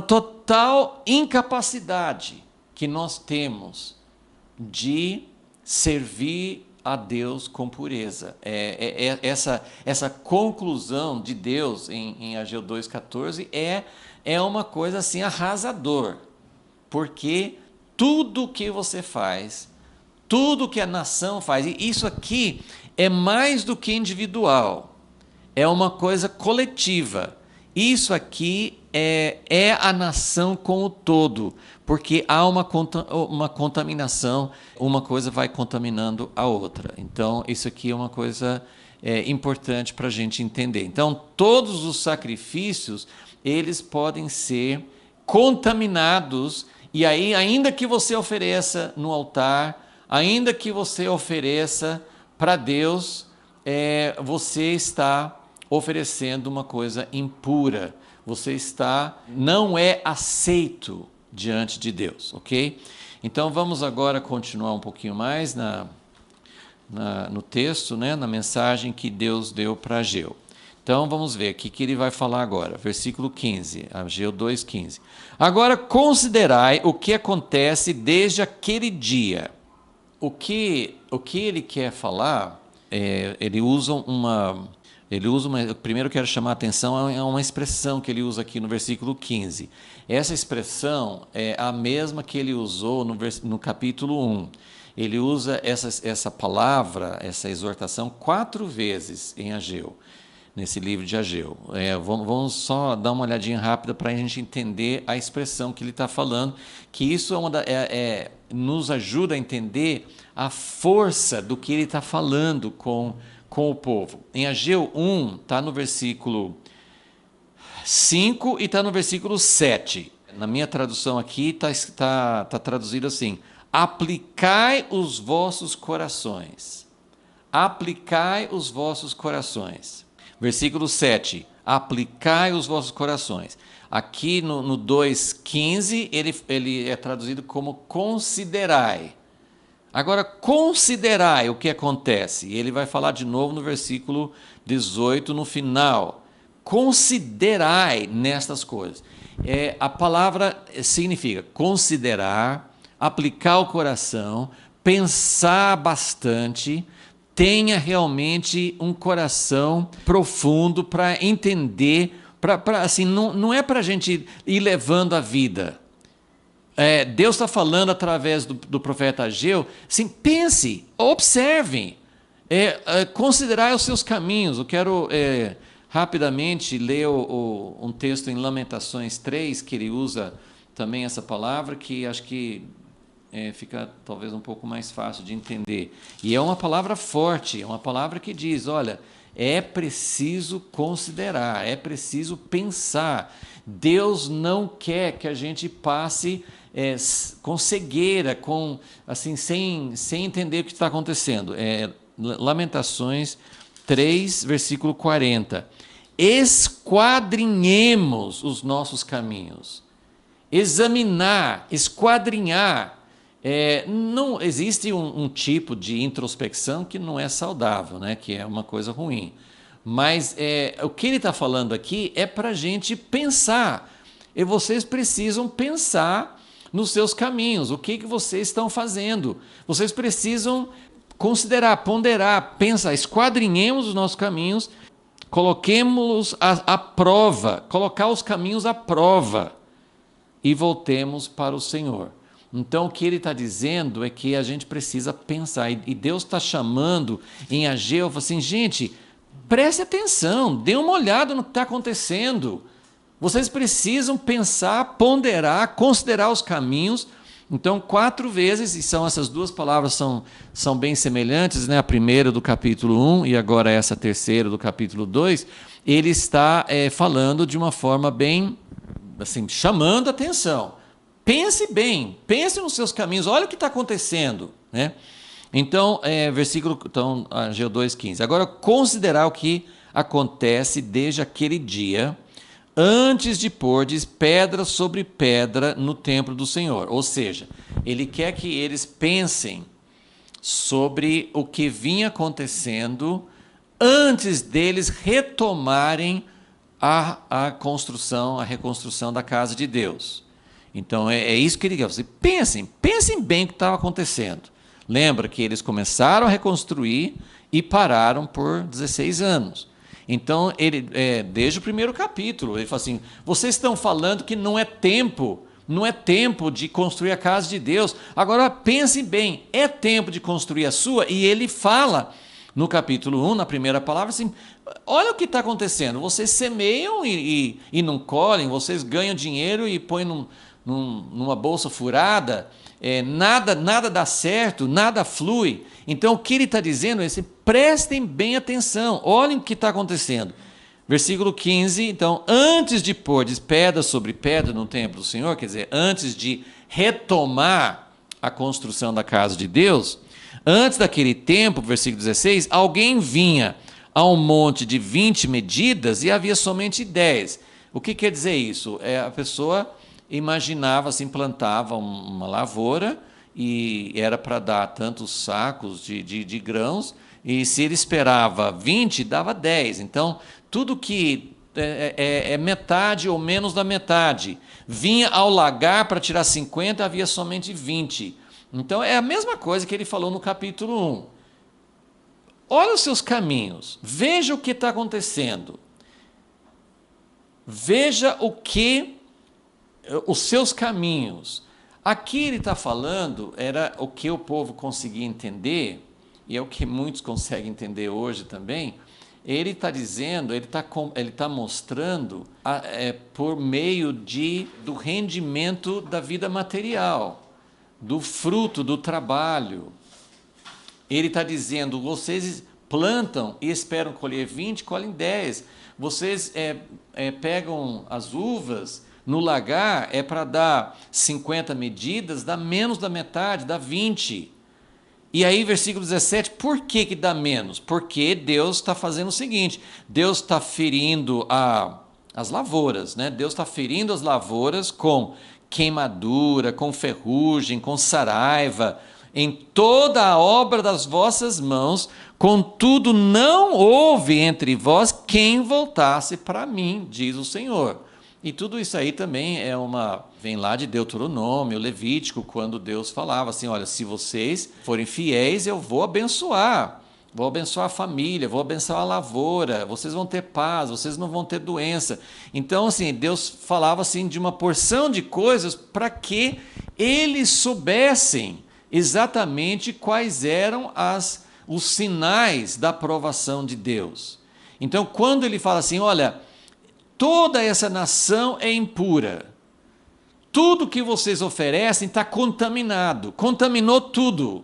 total incapacidade que nós temos de servir a Deus com pureza. Essa conclusão de Deus em Ageu 2,14 é uma coisa assim arrasador, porque tudo que você faz, tudo que a nação faz, e isso aqui é mais do que individual, é uma coisa coletiva. Isso aqui é a nação como todo, porque há uma contaminação, uma coisa vai contaminando a outra. Então, isso aqui é uma coisa importante para a gente entender. Então, todos os sacrifícios, eles podem ser contaminados, e aí, ainda que você ofereça no altar, ainda que você ofereça para Deus, você está oferecendo uma coisa impura. Você não é aceito diante de Deus, ok? Então vamos agora continuar um pouquinho mais no texto, né, na mensagem que Deus deu para Ageu. Então vamos ver o que ele vai falar agora, versículo 15, Ageu 2,15. Agora considerai o que acontece desde aquele dia. O que ele quer falar, ele usa uma... Primeiro eu quero chamar a atenção a uma expressão que ele usa aqui no versículo 15. Essa expressão é a mesma que ele usou no capítulo 1. Ele usa essa palavra, essa exortação, 4 vezes em Ageu, nesse livro de Ageu. Vamos só dar uma olhadinha rápida para a gente entender a expressão que ele está falando, que isso nos ajuda a entender a força do que ele está falando com o povo. Em Ageu 1, está no versículo 5 e está no versículo 7. Na minha tradução aqui está traduzido assim: aplicai os vossos corações. Aplicai os vossos corações. Versículo 7, aplicai os vossos corações. Aqui no 2,15, ele é traduzido como considerai. Agora, considerai o que acontece. Ele vai falar de novo no versículo 18, no final. Considerai nestas coisas. A palavra significa considerar, aplicar o coração, pensar bastante, tenha realmente um coração profundo para entender, assim, não é para a gente ir levando a vida. Deus está falando através do profeta Ageu, assim, pense, observem, considerai os seus caminhos. Eu quero rapidamente ler um texto em Lamentações 3, que ele usa também essa palavra, que acho que fica talvez um pouco mais fácil de entender. E é uma palavra forte, é uma palavra que diz, olha, é preciso considerar, é preciso pensar. Deus não quer que a gente passe com cegueira, assim, sem entender o que está acontecendo. Lamentações 3, versículo 40. Esquadrinhemos os nossos caminhos. Examinar, esquadrinhar. Não existe um tipo de introspecção que não é saudável, né? Que é uma coisa ruim. Mas o que ele está falando aqui é para a gente pensar. E vocês precisam pensar nos seus caminhos. O que vocês estão fazendo? Vocês precisam considerar, ponderar, pensar. Esquadrinhemos os nossos caminhos, coloquemos-los à prova, colocar os caminhos à prova e voltemos para o Senhor. Então, o que ele está dizendo é que a gente precisa pensar. E Deus está chamando em Ageu, assim, gente, preste atenção, dê uma olhada no que está acontecendo. Vocês precisam pensar, ponderar, considerar os caminhos. Então, 4 vezes, e essas duas palavras são bem semelhantes, né? A primeira do capítulo 1 e agora essa terceira do capítulo 2, ele está falando de uma forma bem, assim, chamando a atenção. Pense bem, pense nos seus caminhos, olha o que está acontecendo, né? Então, Ageu 2,15. Agora, considerar o que acontece desde aquele dia, antes de pôrdes pedra sobre pedra no templo do Senhor. Ou seja, ele quer que eles pensem sobre o que vinha acontecendo antes deles retomarem a reconstrução da casa de Deus. Então, é isso que ele quer. Vocês pensem bem o que estava acontecendo. Lembra que eles começaram a reconstruir e pararam por 16 anos. Então, desde o primeiro capítulo, ele fala assim, vocês estão falando que não é tempo de construir a casa de Deus. Agora, pensem bem, é tempo de construir a sua? E ele fala, no capítulo 1, na primeira palavra, assim, olha o que está acontecendo, vocês semeiam e não colhem, vocês ganham dinheiro e põem numa bolsa furada, nada dá certo, nada flui. Então, o que ele está dizendo é assim, prestem bem atenção, olhem o que está acontecendo. Versículo 15, então, antes de pôr pedra sobre pedra no templo do Senhor, quer dizer, antes de retomar a construção da casa de Deus, antes daquele tempo, versículo 16, alguém vinha a um monte de 20 medidas e havia somente 10. O que quer dizer isso? A pessoa imaginava, assim, plantava uma lavoura e era para dar tantos sacos de grãos, e se ele esperava 20, dava 10. Então, tudo que é metade ou menos da metade. Vinha ao lagar para tirar 50, havia somente 20. Então, é a mesma coisa que ele falou no capítulo 1. Olha os seus caminhos, veja o que está acontecendo. Veja os seus caminhos. Aqui ele está falando, era o que o povo conseguia entender, e é o que muitos conseguem entender hoje também. Ele está dizendo, ele está mostrando por meio do rendimento da vida material, do fruto do trabalho. Ele está dizendo, vocês plantam e esperam colher 20, colhem 10. Vocês pegam as uvas no lagar, para dar 50 medidas, dá menos da metade, dá 20. E aí, versículo 17, por que dá menos? Porque Deus está fazendo o seguinte, Deus está ferindo as lavouras, né? Deus está ferindo as lavouras com queimadura, com ferrugem, com saraiva, em toda a obra das vossas mãos, contudo não houve entre vós quem voltasse para mim, diz o Senhor. E tudo isso aí também vem lá de Deuteronômio, Levítico, quando Deus falava assim, olha, se vocês forem fiéis, eu vou abençoar vou abençoar a família, vou abençoar a lavoura, vocês vão ter paz, vocês não vão ter doença. Então, assim, Deus falava assim de uma porção de coisas para que eles soubessem exatamente quais eram os sinais da aprovação de Deus. Então, quando ele fala assim, olha, toda essa nação é impura, tudo que vocês oferecem está contaminado, contaminou tudo.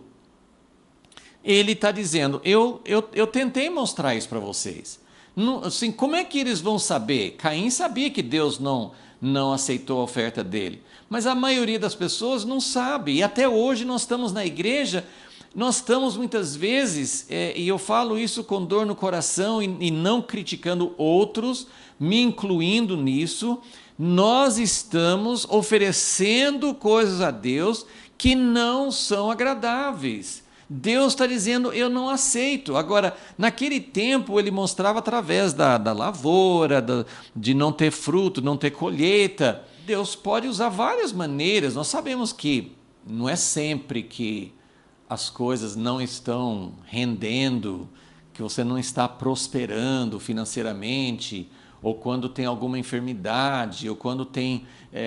Ele está dizendo, eu tentei mostrar isso para vocês. Não, assim, como é que eles vão saber? Caim sabia que Deus não aceitou a oferta dele, mas a maioria das pessoas não sabe, e até hoje nós estamos na igreja, nós estamos muitas vezes, e eu falo isso com dor no coração e não criticando outros, me incluindo nisso, nós estamos oferecendo coisas a Deus que não são agradáveis. Deus está dizendo, eu não aceito. Agora, naquele tempo, ele mostrava através da lavoura, de não ter fruto, não ter colheita. Deus pode usar várias maneiras. Nós sabemos que não é sempre que as coisas não estão rendendo, que você não está prosperando financeiramente, ou quando tem alguma enfermidade, ou quando tem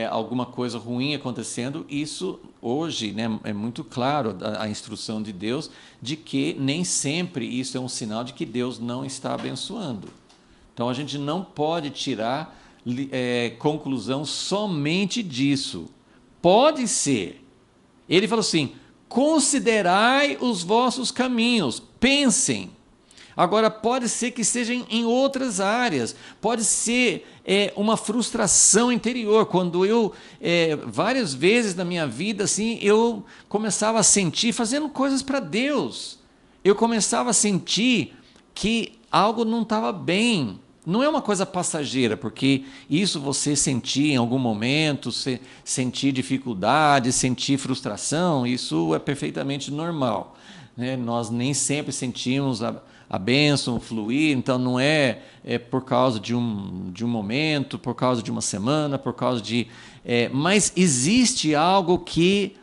alguma coisa ruim acontecendo, isso hoje, né, é muito claro a instrução de Deus de que nem sempre isso é um sinal de que Deus não está abençoando. Então a gente não pode tirar conclusão somente disso. Pode ser. Ele falou assim, considerai os vossos caminhos, pensem. Agora, pode ser que sejam em outras áreas, pode ser uma frustração interior. Quando eu, várias vezes na minha vida, assim, eu começava a sentir, fazendo coisas para Deus, eu começava a sentir que algo não estava bem. Não é uma coisa passageira, porque isso você sentir em algum momento, sentir dificuldade, sentir frustração, isso é perfeitamente normal, né? Nós nem sempre sentimos a bênção fluir, então não é por causa de um momento, por causa de uma semana, por causa de... mas existe algo que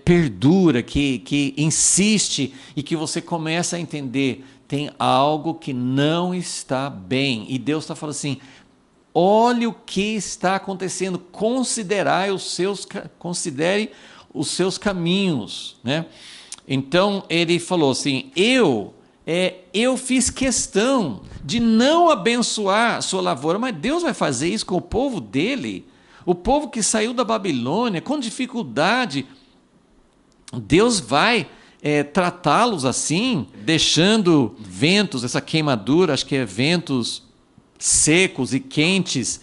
perdura, que insiste e que você começa a entender, tem algo que não está bem. E Deus está falando assim, olhe o que está acontecendo, considere os seus caminhos, né? Então ele falou assim, eu fiz questão de não abençoar a sua lavoura, mas Deus vai fazer isso com o povo dele, o povo que saiu da Babilônia, com dificuldade. Deus vai tratá-los assim, deixando ventos, essa queimadura, acho que é ventos secos e quentes,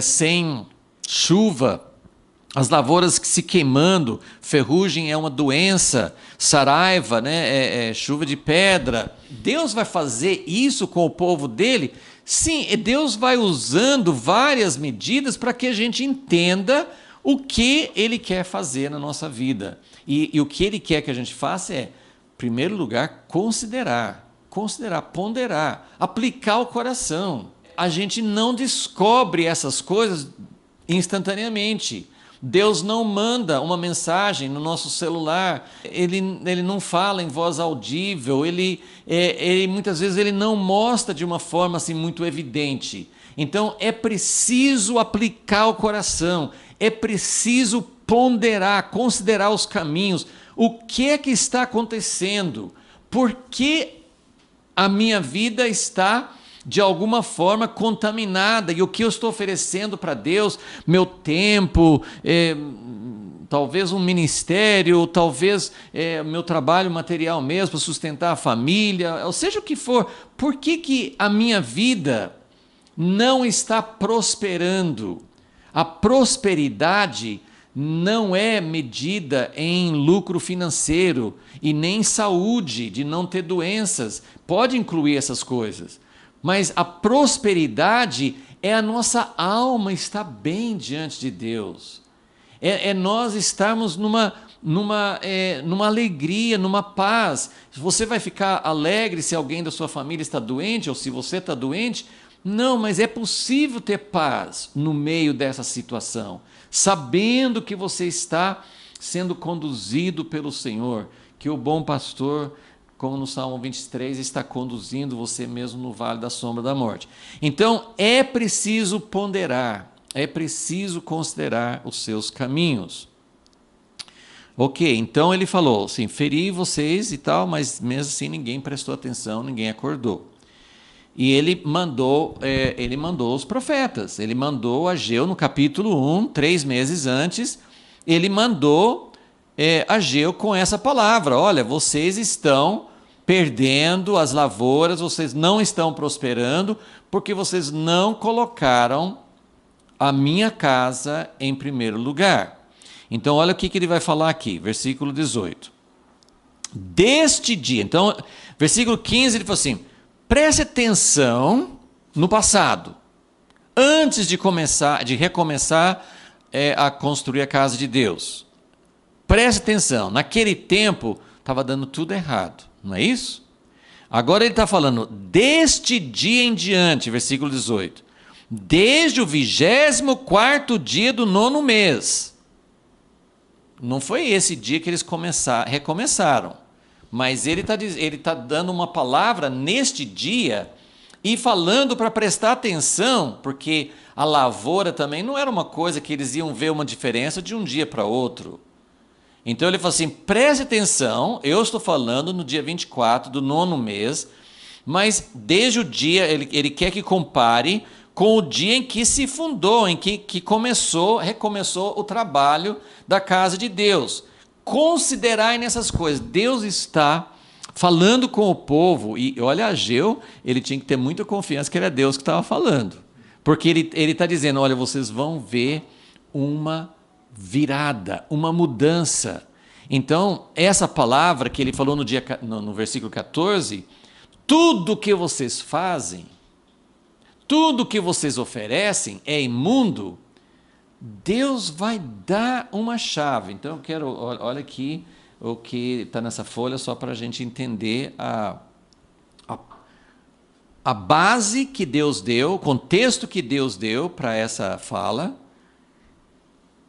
sem chuva, as lavouras se queimando, ferrugem é uma doença, saraiva, né, chuva de pedra. Deus vai fazer isso com o povo dele? Sim, Deus vai usando várias medidas para que a gente entenda o que ele quer fazer na nossa vida. E o que ele quer que a gente faça é, em primeiro lugar, considerar, ponderar, aplicar o coração. A gente não descobre essas coisas instantaneamente. Deus não manda uma mensagem no nosso celular, ele não fala em voz audível, ele muitas vezes ele não mostra de uma forma assim muito evidente. Então é preciso aplicar o coração, é preciso ponderar, considerar os caminhos, o que é que está acontecendo, por que a minha vida está de alguma forma contaminada, e o que eu estou oferecendo para Deus, meu tempo, talvez um ministério, talvez meu trabalho material mesmo, para sustentar a família, ou seja o que for, por que a minha vida não está prosperando? A prosperidade não é medida em lucro financeiro e nem saúde, de não ter doenças, pode incluir essas coisas. Mas a prosperidade é a nossa alma estar bem diante de Deus. É nós estarmos numa alegria, numa paz. Você vai ficar alegre se alguém da sua família está doente ou se você está doente? Não, mas é possível ter paz no meio dessa situação, sabendo que você está sendo conduzido pelo Senhor, que o bom pastor como no Salmo 23, está conduzindo você mesmo no vale da sombra da morte. Então, é preciso ponderar, é preciso considerar os seus caminhos. Ok, então ele falou assim, feri vocês e tal, mas mesmo assim ninguém prestou atenção, ninguém acordou. E ele mandou os profetas, ele mandou Ageu no capítulo 1, 3 meses antes, ele mandou Ageu com essa palavra, olha, vocês estão perdendo as lavouras, vocês não estão prosperando, porque vocês não colocaram a minha casa em primeiro lugar. Então, olha o que ele vai falar aqui, versículo 18. Deste dia, então, versículo 15, ele falou assim, preste atenção no passado, antes de recomeçar a construir a casa de Deus. Preste atenção, naquele tempo estava dando tudo errado, não é isso? Agora ele está falando, deste dia em diante, versículo 18, desde o 24º dia do 9º mês. Não foi esse dia que eles recomeçaram, mas ele tá dando uma palavra neste dia e falando para prestar atenção, porque a lavoura também não era uma coisa que eles iam ver uma diferença de um dia para outro. Então ele falou assim, preste atenção, eu estou falando no dia 24 do 9º mês, mas desde o dia, ele quer que compare com o dia em que se fundou, em que recomeçou o trabalho da casa de Deus. Considerai nessas coisas, Deus está falando com o povo, e olha, Ageu, ele tinha que ter muita confiança que era Deus que estava falando, porque ele está dizendo, olha, vocês vão ver uma virada, uma mudança. Então, essa palavra que ele falou no versículo 14, tudo que vocês fazem, tudo que vocês oferecem é imundo, Deus vai dar uma chave. Então, olha aqui o que está nessa folha, só para a gente entender a base que Deus deu, o contexto que Deus deu para essa fala,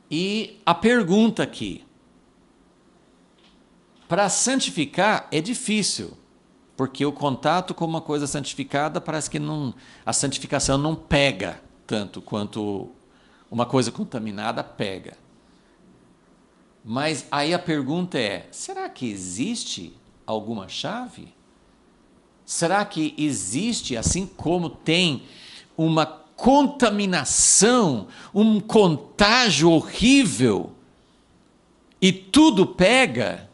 e a pergunta aqui. Para santificar é difícil, porque o contato com uma coisa santificada parece que a santificação não pega tanto quanto uma coisa contaminada pega. Mas aí a pergunta é, será que existe alguma chave? Será que existe, assim como tem uma contaminação, um contágio horrível, e tudo pega,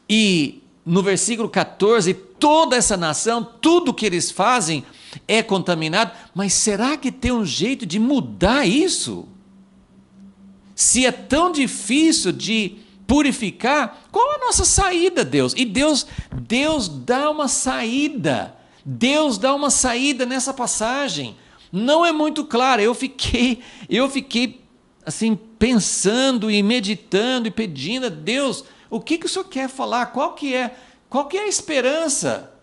e no versículo 14, toda essa nação, tudo que eles fazem é contaminado, mas será que tem um jeito de mudar isso? Se é tão difícil de purificar, qual a nossa saída, Deus? E Deus dá uma saída, Deus dá uma saída nessa passagem. Não é muito claro, eu fiquei assim, pensando e meditando e pedindo a Deus, o que o Senhor quer falar? Qual que é a esperança?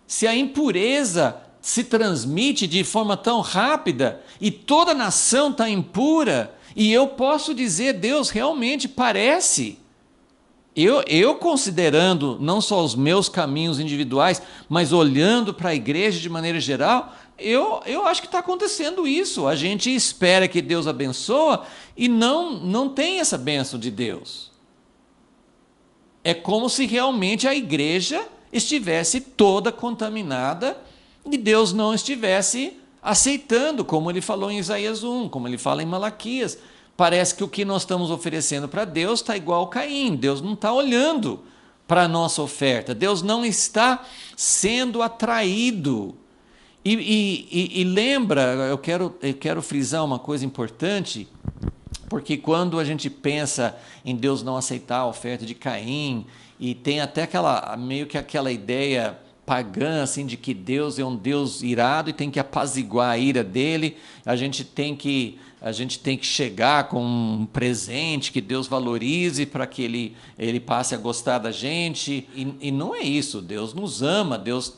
Se a impureza se transmite de forma tão rápida e toda a nação está impura, e eu posso dizer, Deus, realmente parece. Eu considerando não só os meus caminhos individuais, mas olhando para a igreja de maneira geral, eu acho que está acontecendo isso. A gente espera que Deus abençoa e não tem essa bênção de Deus. É como se realmente a igreja estivesse toda contaminada e Deus não estivesse aceitando, como ele falou em Isaías 1, como ele fala em Malaquias. Parece que o que nós estamos oferecendo para Deus está igual a Caim. Deus não está olhando para a nossa oferta. Deus não está sendo atraído. E lembra, eu quero frisar uma coisa importante, porque quando a gente pensa em Deus não aceitar a oferta de Caim, e tem até meio que aquela ideia pagã, assim, de que Deus é um Deus irado e tem que apaziguar a ira dele, a gente tem que chegar com um presente que Deus valorize para que ele passe a gostar da gente, e não é isso. Deus nos ama, Deus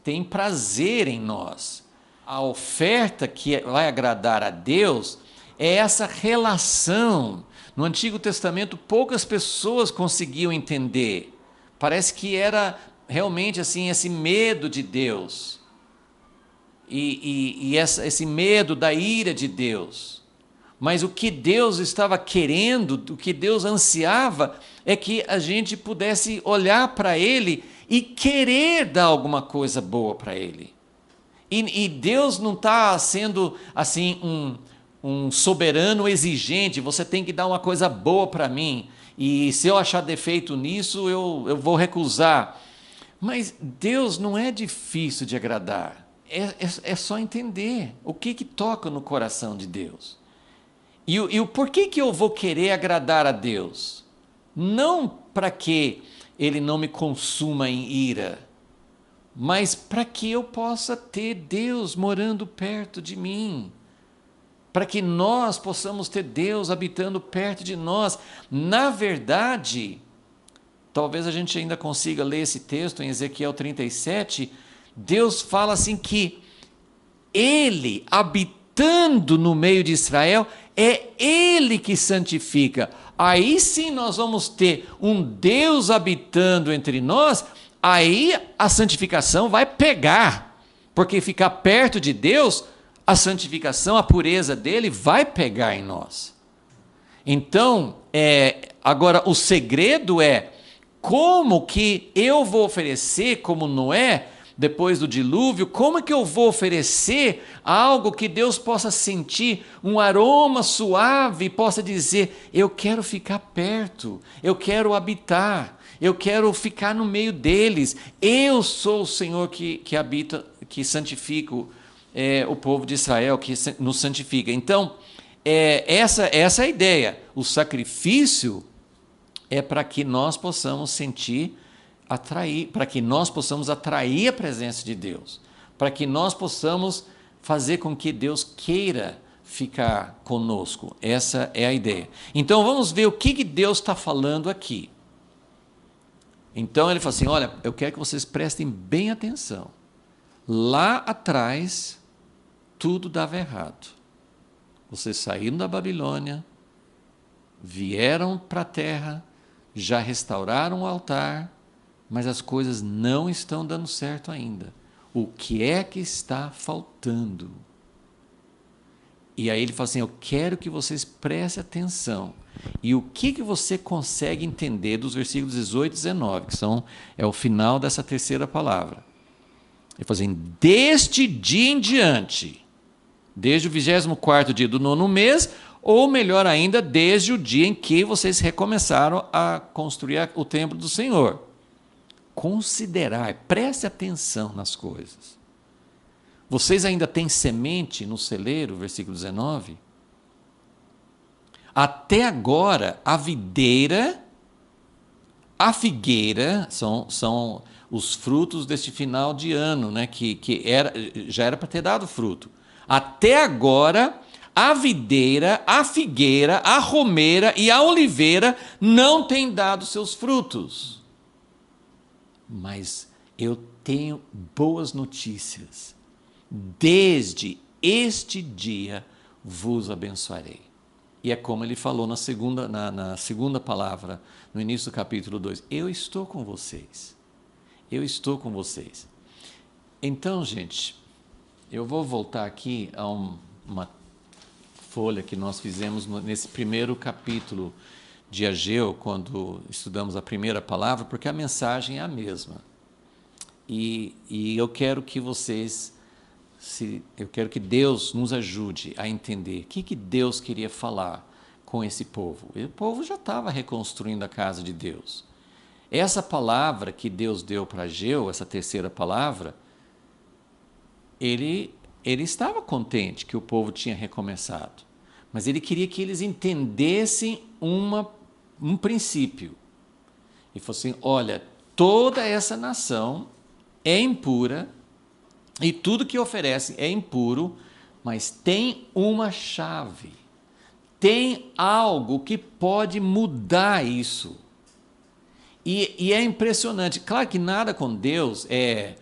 tem prazer em nós. A oferta que vai agradar a Deus é essa relação. No Antigo Testamento poucas pessoas conseguiam entender, parece que era realmente assim esse medo de Deus e esse medo da ira de Deus. Mas o que Deus estava querendo, o que Deus ansiava, é que a gente pudesse olhar para Ele e querer dar alguma coisa boa para Ele. E Deus não está sendo assim um soberano exigente, você tem que dar uma coisa boa para mim, e se eu achar defeito nisso, eu vou recusar. Mas Deus não é difícil de agradar, é só entender o que toca no coração de Deus. E o porquê que eu vou querer agradar a Deus? Não para que Ele não me consuma em ira, mas para que eu possa ter Deus morando perto de mim, para que nós possamos ter Deus habitando perto de nós. Na verdade, talvez a gente ainda consiga ler esse texto em Ezequiel 37, Deus fala assim que Ele, habitando no meio de Israel, é Ele que santifica. Aí sim nós vamos ter um Deus habitando entre nós. Aí a santificação vai pegar, porque ficar perto de Deus, a santificação, a pureza dele vai pegar em nós. Então, agora o segredo é como que eu vou oferecer, como Noé, depois do dilúvio, como é que eu vou oferecer algo que Deus possa sentir um aroma suave e possa dizer, eu quero ficar perto, eu quero habitar, eu quero ficar no meio deles, eu sou o Senhor que habita, que santifica o povo de Israel, que nos santifica. Então, essa é a ideia. O sacrifício é para que nós possamos sentir, para que nós possamos atrair a presença de Deus, para que nós possamos fazer com que Deus queira ficar conosco. Essa é a ideia. Então vamos ver o que Deus está falando aqui. Então ele fala assim, olha, eu quero que vocês prestem bem atenção. Lá atrás, tudo dava errado. Vocês saíram da Babilônia, vieram para a terra, já restauraram o altar, mas as coisas não estão dando certo ainda. O que é que está faltando? E aí ele fala assim, eu quero que vocês prestem atenção. E o que você consegue entender dos versículos 18 e 19, que é o final dessa terceira palavra. Ele fala assim, deste dia em diante, desde o 24º dia do 9º mês, ou melhor ainda, desde o dia em que vocês recomeçaram a construir o templo do Senhor. Considerar, preste atenção nas coisas. Vocês ainda têm semente no celeiro, versículo 19? Até agora, a videira, a figueira, são os frutos deste final de ano, né, que já era para ter dado fruto. Até agora, a videira, a figueira, a romeira e a oliveira não têm dado seus frutos. Mas eu tenho boas notícias. Desde este dia vos abençoarei. E é como ele falou na segunda palavra, no início do capítulo 2. Eu estou com vocês. Eu estou com vocês. Então, gente, eu vou voltar aqui a uma folha que nós fizemos nesse primeiro capítulo de Ageu, quando estudamos a primeira palavra, porque a mensagem é a mesma. E eu quero que vocês, eu quero que Deus nos ajude a entender o que Deus queria falar com esse povo. O povo já estava reconstruindo a casa de Deus. Essa palavra que Deus deu para Ageu, essa terceira palavra, ele estava contente que o povo tinha recomeçado, mas ele queria que eles entendessem um princípio. E falou assim, olha, toda essa nação é impura, e tudo que oferece é impuro, mas tem uma chave, tem algo que pode mudar isso. E é impressionante, claro que nada com Deus é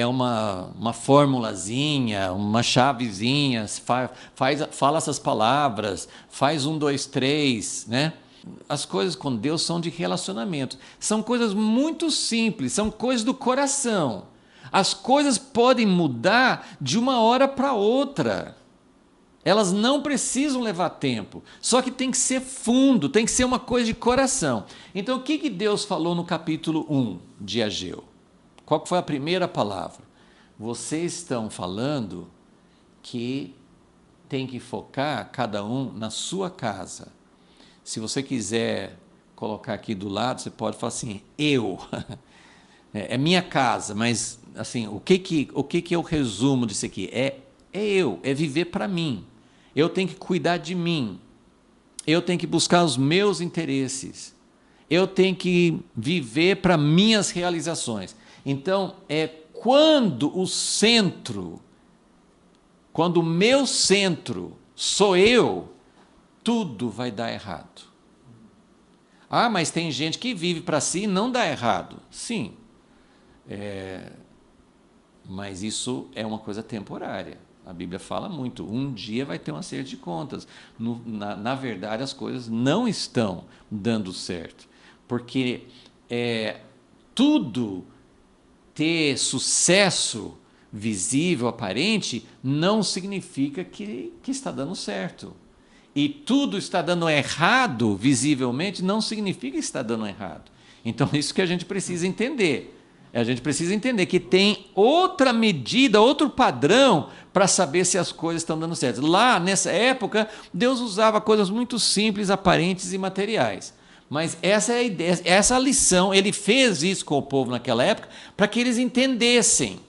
uma formulazinha, uma chavezinha, fala essas palavras, faz 1, 2, 3, né? As coisas com Deus são de relacionamento. São coisas muito simples, são coisas do coração. As coisas podem mudar de uma hora para outra. Elas não precisam levar tempo. Só que tem que ser fundo, tem que ser uma coisa de coração. Então, o que Deus falou no capítulo 1 de Ageu? Qual foi a primeira palavra? Vocês estão falando que tem que focar cada um na sua casa. Se você quiser colocar aqui do lado, você pode falar assim, eu. É minha casa, mas assim, o que é o resumo disso aqui? É eu, é viver para mim. Eu tenho que cuidar de mim. Eu tenho que buscar os meus interesses. Eu tenho que viver para minhas realizações. Então, quando o meu centro sou eu, tudo vai dar errado. Ah, mas tem gente que vive para si e não dá errado. Sim, mas isso é uma coisa temporária. A Bíblia fala muito, um dia vai ter um acerto de contas. Na verdade, as coisas não estão dando certo, porque tudo ter sucesso visível, aparente, não significa que está dando certo. E tudo está dando errado visivelmente, não significa que está dando errado. Então, isso que a gente precisa entender. A gente precisa entender que tem outra medida, outro padrão para saber se as coisas estão dando certo. Lá, nessa época, Deus usava coisas muito simples, aparentes e materiais. Mas essa é a ideia, essa é a lição. Ele fez isso com o povo naquela época para que eles entendessem.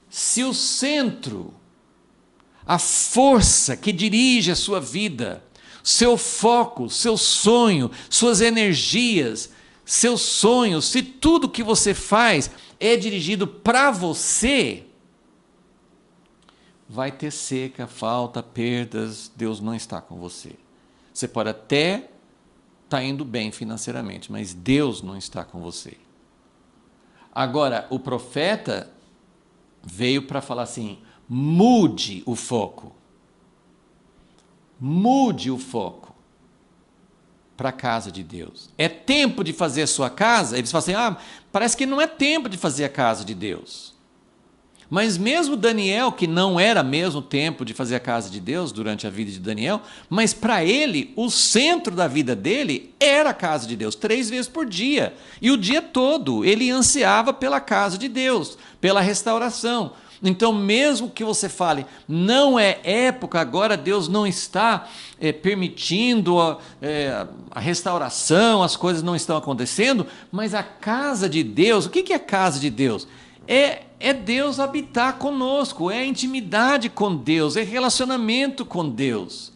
Se o centro, a força que dirige a sua vida, seu foco, seu sonho, suas energias, seus sonhos, se tudo que você faz é dirigido para você, vai ter seca, falta, perdas, Deus não está com você. Você pode até estar indo bem financeiramente, mas Deus não está com você. Agora, o profeta veio para falar assim, mude o foco. Mude o foco para a casa de Deus. É tempo de fazer a sua casa? Eles falam assim, parece que não é tempo de fazer a casa de Deus. Mas mesmo Daniel, que não era mesmo tempo de fazer a casa de Deus durante a vida de Daniel, mas para ele, o centro da vida dele era a casa de Deus, 3 vezes por dia. E o dia todo ele ansiava pela casa de Deus, pela restauração. Então, mesmo que você fale, não é época, agora Deus não está permitindo a restauração, as coisas não estão acontecendo, mas a casa de Deus, o que é a casa de Deus? É Deus habitar conosco, é intimidade com Deus, é relacionamento com Deus,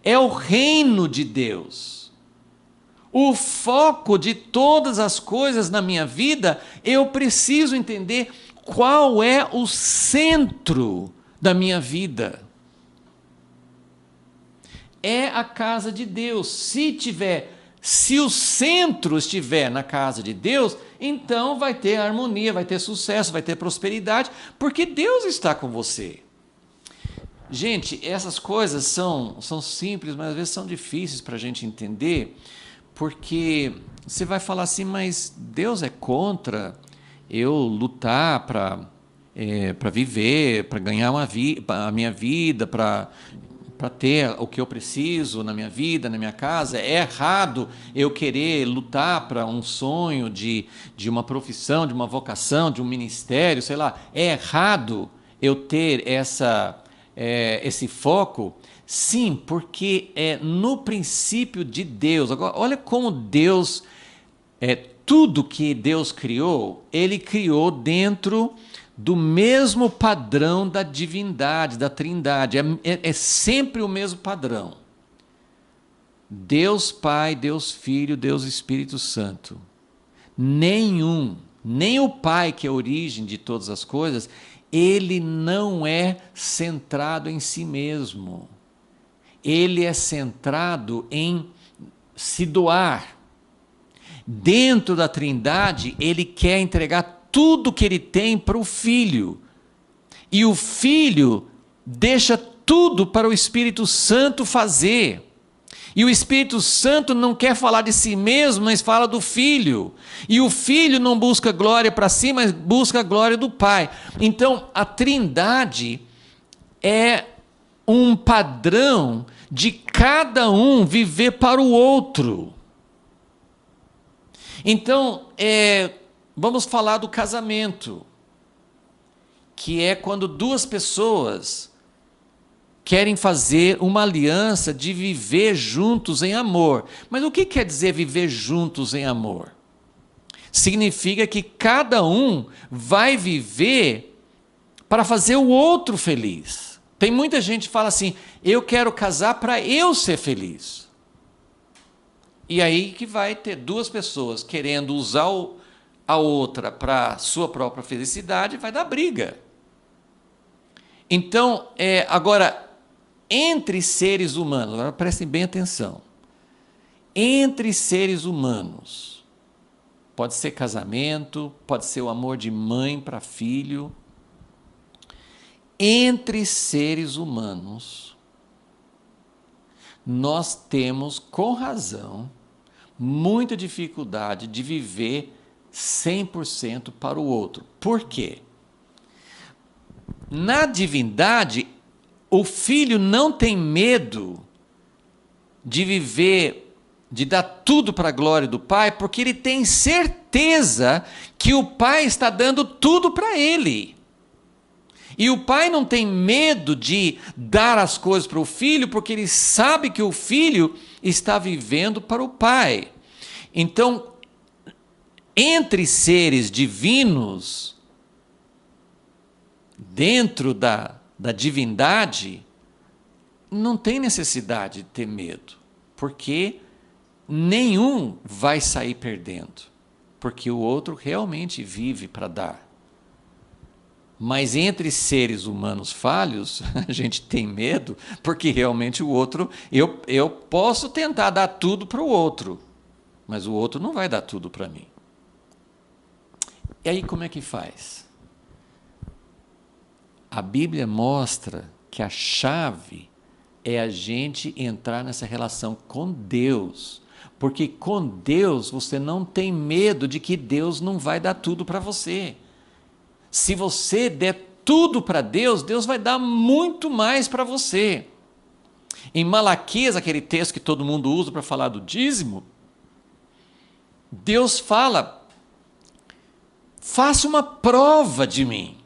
é o reino de Deus. O foco de todas as coisas na minha vida, eu preciso entender qual é o centro da minha vida. É a casa de Deus. Se o centro estiver na casa de Deus, então vai ter harmonia, vai ter sucesso, vai ter prosperidade, porque Deus está com você. Gente, essas coisas são simples, mas às vezes são difíceis para a gente entender, porque você vai falar assim, mas Deus é contra eu lutar para viver, para ganhar a minha vida, para ter o que eu preciso na minha vida, na minha casa. É errado eu querer lutar para um sonho de uma profissão, de uma vocação, de um ministério, sei lá. É errado eu ter esse foco? Sim, porque é no princípio de Deus. Agora, olha como Deus, tudo que Deus criou, Ele criou dentro do mesmo padrão da divindade, da trindade. É sempre o mesmo padrão. Deus Pai, Deus Filho, Deus Espírito Santo. Nem o Pai, que é a origem de todas as coisas, ele não é centrado em si mesmo. Ele é centrado em se doar. Dentro da trindade, ele quer entregar tudo que ele tem para o Filho. E o Filho deixa tudo para o Espírito Santo fazer. E o Espírito Santo não quer falar de si mesmo, mas fala do Filho. E o Filho não busca glória para si, mas busca a glória do Pai. Então, a Trindade é um padrão de cada um viver para o outro. Então, vamos falar do casamento, que é quando duas pessoas querem fazer uma aliança de viver juntos em amor. Mas o que quer dizer viver juntos em amor? Significa que cada um vai viver para fazer o outro feliz. Tem muita gente que fala assim, eu quero casar para eu ser feliz. E aí que vai ter duas pessoas querendo usar a outra para sua própria felicidade, vai dar briga. Então, agora, entre seres humanos, agora prestem bem atenção, entre seres humanos, pode ser casamento, pode ser o amor de mãe para filho, entre seres humanos, nós temos, com razão, muita dificuldade de viver 100% para o outro. Por quê? Na divindade, o Filho não tem medo de viver, de dar tudo para a glória do Pai, porque ele tem certeza que o Pai está dando tudo para ele. E o Pai não tem medo de dar as coisas para o Filho, porque ele sabe que o Filho está vivendo para o Pai. Então, entre seres divinos, dentro da divindade, não tem necessidade de ter medo, porque nenhum vai sair perdendo, porque o outro realmente vive para dar. Mas entre seres humanos falhos, a gente tem medo, porque realmente o outro, eu posso tentar dar tudo para o outro, mas o outro não vai dar tudo para mim. E aí como é que faz? A Bíblia mostra que a chave é a gente entrar nessa relação com Deus, porque com Deus você não tem medo de que Deus não vai dar tudo para você. Se você der tudo para Deus, Deus vai dar muito mais para você. Em Malaquias, aquele texto que todo mundo usa para falar do dízimo, Deus fala, faça uma prova de mim.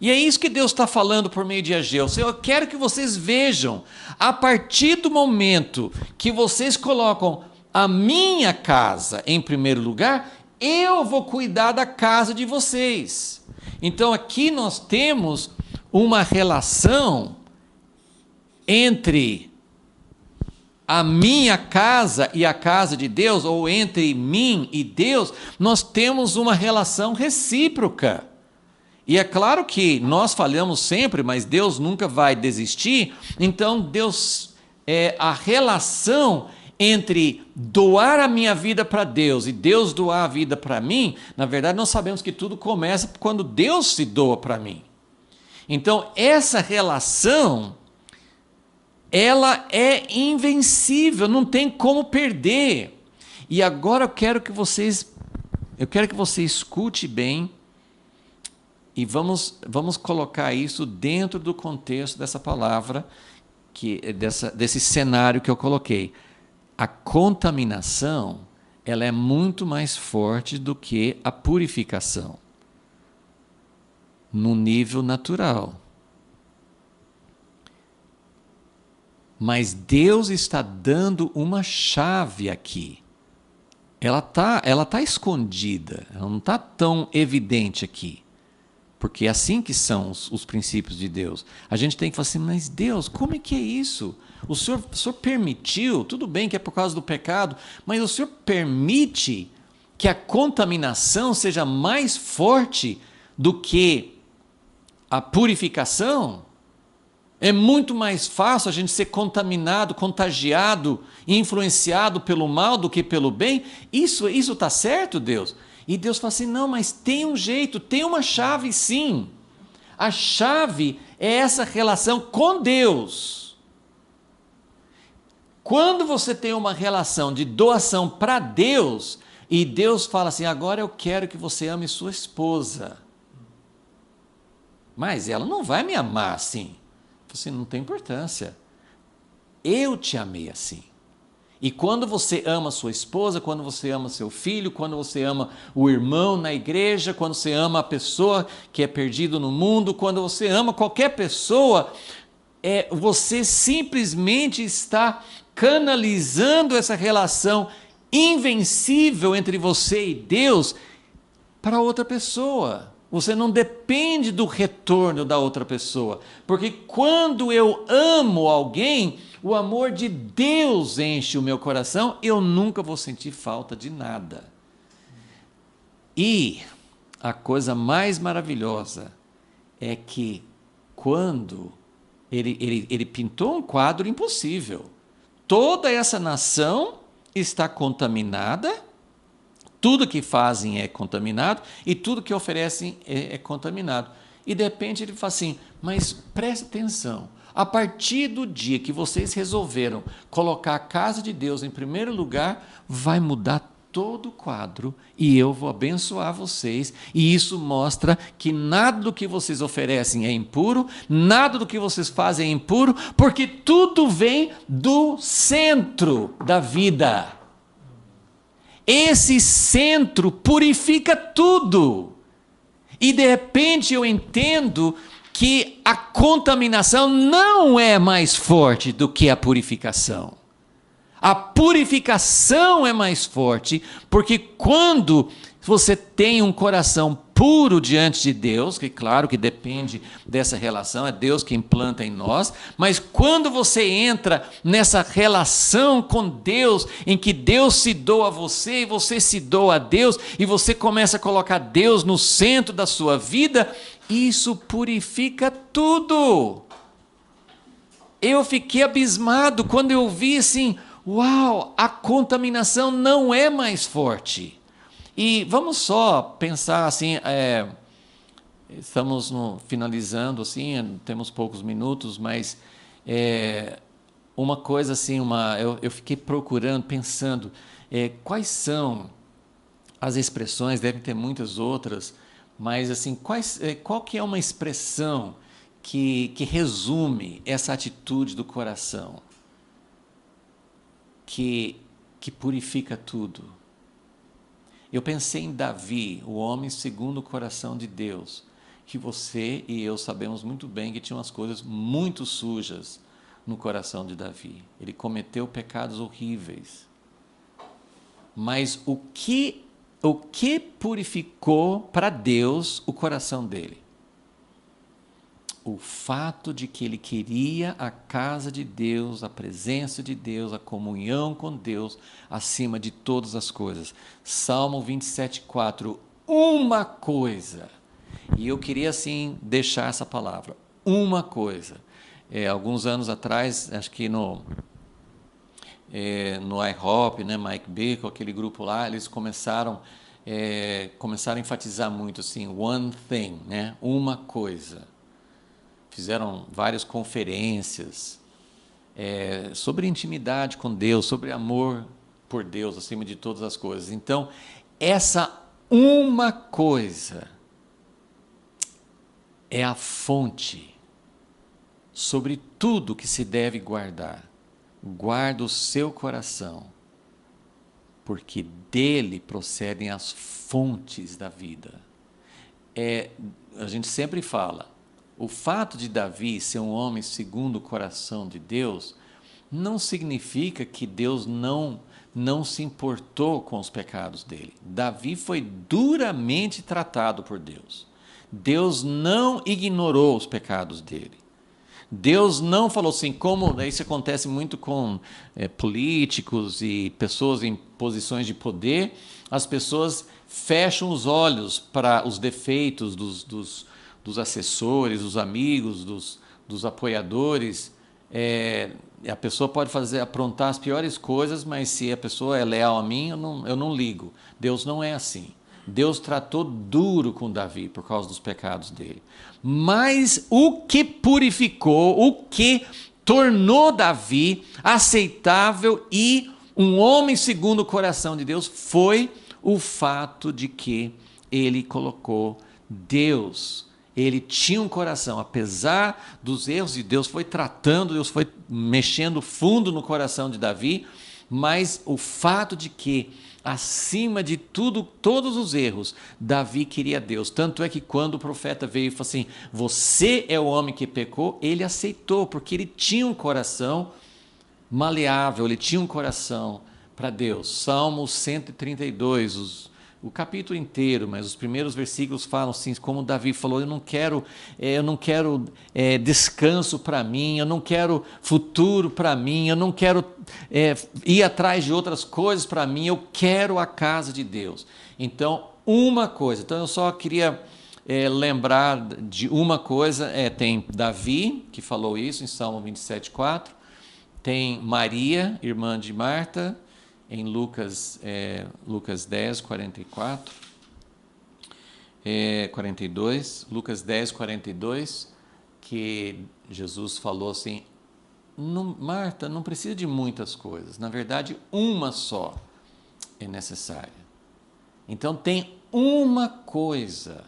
E é isso que Deus está falando por meio de Ageu. Eu quero que vocês vejam, a partir do momento que vocês colocam a minha casa em primeiro lugar, eu vou cuidar da casa de vocês. Então aqui nós temos uma relação entre a minha casa e a casa de Deus, ou entre mim e Deus, nós temos uma relação recíproca. E é claro que nós falhamos sempre, mas Deus nunca vai desistir. Então Deus, a relação entre doar a minha vida para Deus e Deus doar a vida para mim, na verdade nós sabemos que tudo começa quando Deus se doa para mim. Então essa relação, ela é invencível, não tem como perder. E agora eu quero que você escute bem e vamos colocar isso dentro do contexto dessa palavra, desse cenário que eu coloquei. A contaminação, ela é muito mais forte do que a purificação, no nível natural. Mas Deus está dando uma chave aqui. Ela tá escondida, ela não está tão evidente aqui. Porque é assim que são os princípios de Deus. A gente tem que falar assim, mas Deus, como é que é isso? O Senhor permitiu, tudo bem que é por causa do pecado, mas o Senhor permite que a contaminação seja mais forte do que a purificação? É muito mais fácil a gente ser contaminado, contagiado, influenciado pelo mal do que pelo bem? Isso está certo, Deus? E Deus fala assim, não, mas tem um jeito, tem uma chave sim. A chave é essa relação com Deus. Quando você tem uma relação de doação para Deus, e Deus fala assim, agora eu quero que você ame sua esposa. Mas ela não vai me amar assim. Você não tem importância. Eu te amei assim. E quando você ama sua esposa, quando você ama seu filho, quando você ama o irmão na igreja, quando você ama a pessoa que é perdida no mundo, quando você ama qualquer pessoa, você simplesmente está canalizando essa relação invencível entre você e Deus para outra pessoa. Você não depende do retorno da outra pessoa, porque quando eu amo alguém, o amor de Deus enche o meu coração, eu nunca vou sentir falta de nada. E a coisa mais maravilhosa é que quando ele pintou um quadro impossível, toda essa nação está contaminada, tudo que fazem é contaminado e tudo que oferecem é contaminado. E de repente ele fala assim, mas preste atenção, a partir do dia que vocês resolveram colocar a casa de Deus em primeiro lugar, vai mudar todo o quadro e eu vou abençoar vocês. E isso mostra que nada do que vocês oferecem é impuro, nada do que vocês fazem é impuro, porque tudo vem do centro da vida. Esse centro purifica tudo. E de repente eu entendo que a contaminação não é mais forte do que a purificação. A purificação é mais forte, porque quando você tem um coração puro diante de Deus, que claro que depende dessa relação, é Deus quem planta em nós, mas quando você entra nessa relação com Deus, em que Deus se doa a você e você se doa a Deus, e você começa a colocar Deus no centro da sua vida, isso purifica tudo. Eu fiquei abismado quando eu vi assim, uau, a contaminação não é mais forte. E vamos só pensar assim, estamos finalizando assim, temos poucos minutos, mas uma coisa assim, eu fiquei procurando, pensando, quais são as expressões, devem ter muitas outras, mas assim, qual que é uma expressão que resume essa atitude do coração, que purifica tudo? Eu pensei em Davi, o homem segundo o coração de Deus, que você e eu sabemos muito bem que tinha umas coisas muito sujas no coração de Davi. Ele cometeu pecados horríveis. Mas o que purificou para Deus o coração dele? O fato de que ele queria a casa de Deus, a presença de Deus, a comunhão com Deus, acima de todas as coisas. Salmo 27,4, uma coisa, e eu queria assim deixar essa palavra, uma coisa. Alguns anos atrás, acho que no IHOP, né, Mike Bickle, aquele grupo lá, eles começaram a enfatizar muito assim, one thing, né, uma coisa. Fizeram várias conferências sobre intimidade com Deus, sobre amor por Deus, acima de todas as coisas. Então, essa uma coisa é a fonte sobre tudo que se deve guardar. Guarda o seu coração, porque dele procedem as fontes da vida. A gente sempre fala, o fato de Davi ser um homem segundo o coração de Deus não significa que Deus não se importou com os pecados dele. Davi foi duramente tratado por Deus. Deus não ignorou os pecados dele. Deus não falou assim, como isso acontece muito com políticos e pessoas em posições de poder, as pessoas fecham os olhos para os defeitos dos assessores, dos amigos, dos apoiadores. A pessoa pode aprontar as piores coisas, mas se a pessoa é leal a mim, eu não ligo. Deus não é assim. Deus tratou duro com Davi por causa dos pecados dele. Mas o que purificou, o que tornou Davi aceitável e um homem segundo o coração de Deus foi o fato de que ele colocou Deus. Ele tinha um coração, apesar dos erros, e Deus foi tratando, Deus foi mexendo fundo no coração de Davi, mas o fato de que, acima de tudo, todos os erros, Davi queria Deus. Tanto é que quando o profeta veio e falou assim, você é o homem que pecou, ele aceitou, porque ele tinha um coração maleável, ele tinha um coração para Deus. Salmo 132, o capítulo inteiro, mas os primeiros versículos falam assim, como Davi falou, eu não quero descanso para mim, eu não quero futuro para mim, eu não quero ir atrás de outras coisas para mim, eu quero a casa de Deus. Então, eu só queria lembrar de uma coisa, tem Davi, que falou isso em Salmo 27:4, tem Maria, irmã de Marta, em Lucas 10, 44, 42, Lucas 10, 42, que Jesus falou assim, Marta, não precisa de muitas coisas, na verdade, uma só é necessária. Então tem uma coisa,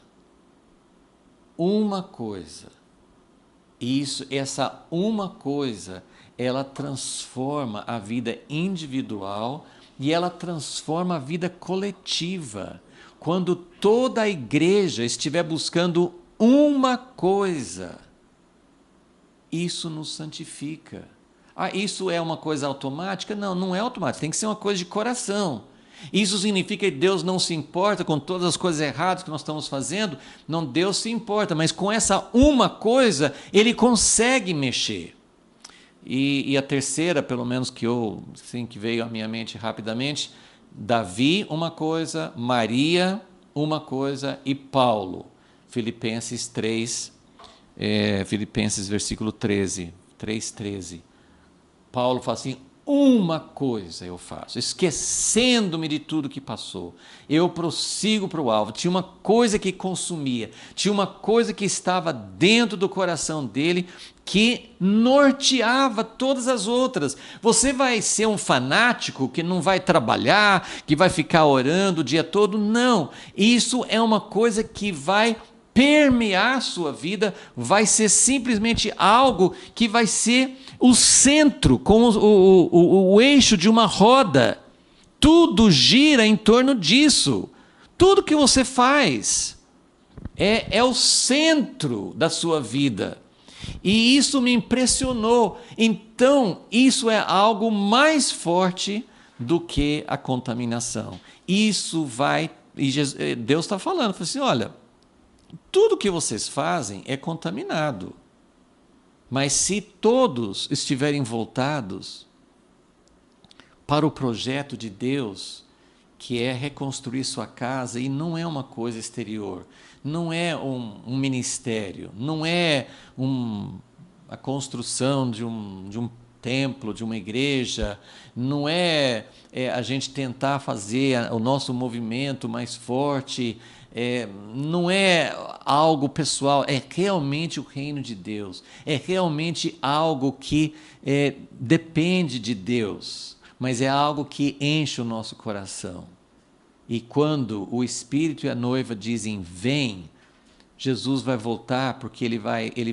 e essa uma coisa, ela transforma a vida individual e ela transforma a vida coletiva. Quando toda a igreja estiver buscando uma coisa, isso nos santifica. Isso é uma coisa automática? Não, não é automática, tem que ser uma coisa de coração. Isso significa que Deus não se importa com todas as coisas erradas que nós estamos fazendo? Não, Deus se importa, mas com essa uma coisa, Ele consegue mexer. E a terceira, pelo menos que veio à minha mente rapidamente, Davi, uma coisa, Maria, uma coisa, e Paulo, Filipenses 3, Filipenses versículo 13, 3:13. Paulo fala assim, uma coisa eu faço, esquecendo-me de tudo que passou, eu prossigo para o alvo. Tinha uma coisa que consumia, tinha uma coisa que estava dentro do coração dele, que norteava todas as outras. Você vai ser um fanático que não vai trabalhar, que vai ficar orando o dia todo? Não, isso é uma coisa que vai permear a sua vida, vai ser simplesmente algo que vai ser o centro, como o eixo de uma roda. Tudo gira em torno disso. Tudo que você faz é o centro da sua vida. E isso me impressionou. Então, isso é algo mais forte do que a contaminação. Isso vai... E Deus está falando assim, olha, tudo que vocês fazem é contaminado. Mas se todos estiverem voltados para o projeto de Deus, que é reconstruir sua casa, e não é uma coisa exterior, não é um ministério, não é a construção de um templo, de uma igreja, não é a gente tentar fazer o nosso movimento mais forte, não é algo pessoal, é realmente o reino de Deus, é realmente algo que depende de Deus, mas é algo que enche o nosso coração. E quando o Espírito e a noiva dizem, vem, Jesus vai voltar, porque ele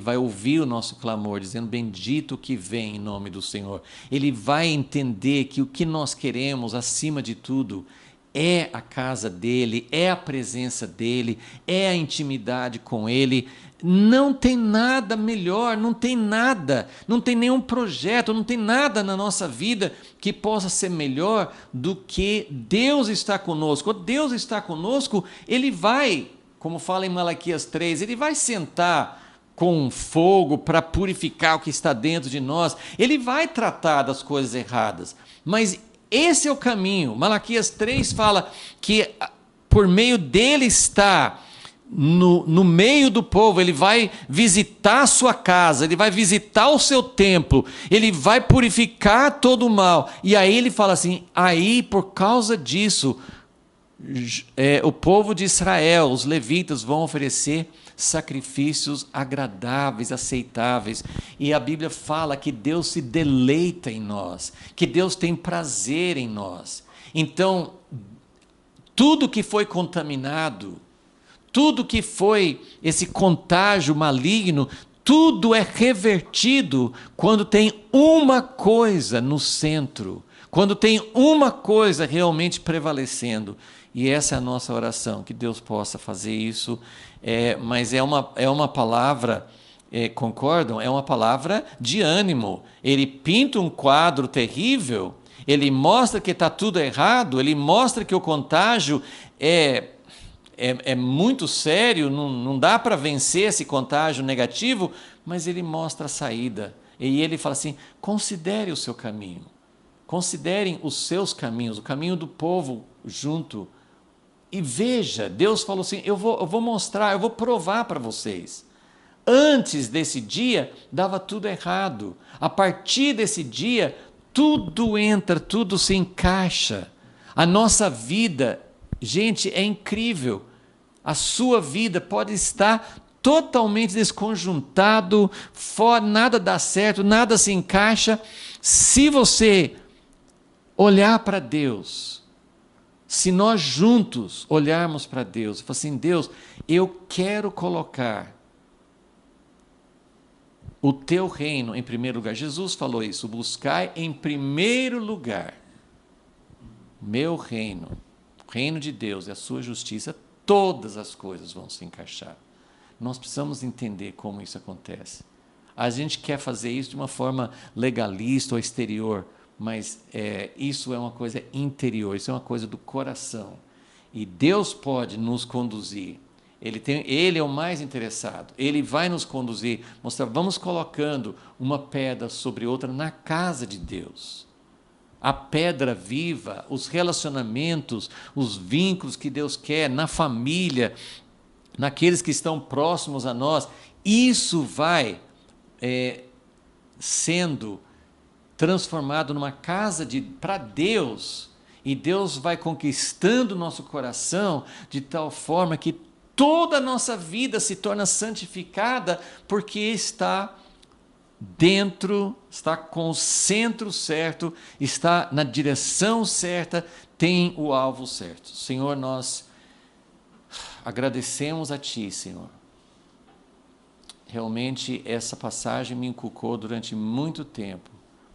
vai ouvir o nosso clamor, dizendo, bendito que vem em nome do Senhor. Ele vai entender que o que nós queremos, acima de tudo, é a casa dele, é a presença dele, é a intimidade com ele. Não tem nada melhor, não tem nada, não tem nenhum projeto, não tem nada na nossa vida que possa ser melhor do que Deus está conosco. Quando Deus está conosco, Ele vai, como fala em Malaquias 3, Ele vai sentar com fogo para purificar o que está dentro de nós. Ele vai tratar das coisas erradas, mas esse é o caminho. Malaquias 3 fala que por meio dele está no meio do povo, ele vai visitar a sua casa, ele vai visitar o seu templo, ele vai purificar todo o mal. E aí ele fala assim, aí por causa disso, o povo de Israel, os levitas vão oferecer sacrifícios agradáveis, aceitáveis. E a Bíblia fala que Deus se deleita em nós, que Deus tem prazer em nós. Então, tudo que foi contaminado, tudo que foi esse contágio maligno, tudo é revertido quando tem uma coisa no centro, quando tem uma coisa realmente prevalecendo. E essa é a nossa oração, que Deus possa fazer isso. Mas é uma palavra, concordam? É uma palavra de ânimo. Ele pinta um quadro terrível, ele mostra que está tudo errado, ele mostra que o contágio é muito sério, não dá para vencer esse contágio negativo, mas ele mostra a saída. E ele fala assim, considere o seu caminho, considerem os seus caminhos, o caminho do povo junto. E veja, Deus falou assim, eu vou mostrar, eu vou provar para vocês. Antes desse dia, dava tudo errado. A partir desse dia, tudo entra, tudo se encaixa. A nossa vida, gente, é incrível. A sua vida pode estar totalmente desconjuntado, nada dá certo, nada se encaixa. Se você olhar para Deus, se nós juntos olharmos para Deus e falar assim, Deus, eu quero colocar o teu reino em primeiro lugar. Jesus falou isso, buscai em primeiro lugar meu reino, o reino de Deus e a sua justiça, todas as coisas vão se encaixar. Nós precisamos entender como isso acontece. A gente quer fazer isso de uma forma legalista ou exterior, mas isso é uma coisa interior, isso é uma coisa do coração. E Deus pode nos conduzir. Ele é o mais interessado. Ele vai nos conduzir, mostrar, vamos colocando uma pedra sobre outra na casa de Deus. A pedra viva, os relacionamentos, os vínculos que Deus quer na família, naqueles que estão próximos a nós, isso vai sendo transformado numa casa para Deus, e Deus vai conquistando o nosso coração de tal forma que toda a nossa vida se torna santificada, porque está dentro, está com o centro certo, está na direção certa, tem o alvo certo. Senhor, nós agradecemos a Ti, Senhor. Realmente essa passagem me inculcou durante muito tempo.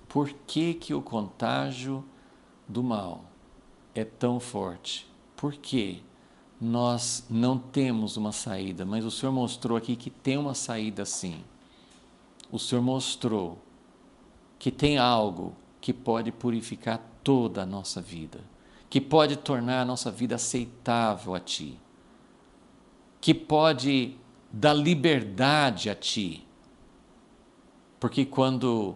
Por que o contágio do mal é tão forte? Por que nós não temos uma saída? Mas o Senhor mostrou aqui que tem uma saída sim. O Senhor mostrou que tem algo que pode purificar toda a nossa vida, que pode tornar a nossa vida aceitável a Ti, que pode dar liberdade a Ti. Porque quando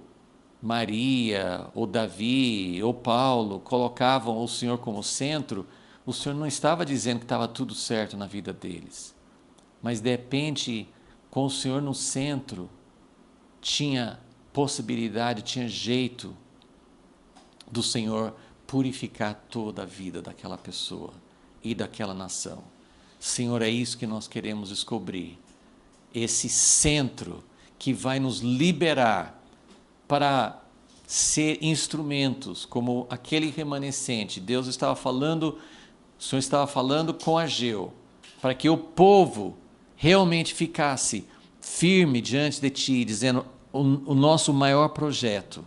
Maria, ou Davi, ou Paulo colocavam o Senhor como centro, o Senhor não estava dizendo que estava tudo certo na vida deles. Mas de repente, com o Senhor no centro, tinha possibilidade, tinha jeito do Senhor purificar toda a vida daquela pessoa e daquela nação. Senhor, é isso que nós queremos descobrir. Esse centro que vai nos liberar para ser instrumentos, como aquele remanescente. Deus estava falando, o Senhor estava falando com Ageu, para que o povo realmente ficasse firme diante de Ti, dizendo, o nosso maior projeto,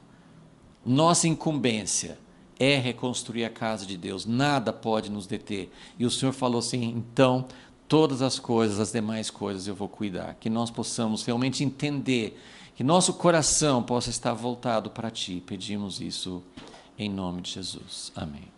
nossa incumbência é reconstruir a casa de Deus, nada pode nos deter. E o Senhor falou assim, então, todas as coisas, as demais coisas eu vou cuidar, que nós possamos realmente entender, que nosso coração possa estar voltado para Ti. Pedimos isso em nome de Jesus. Amém.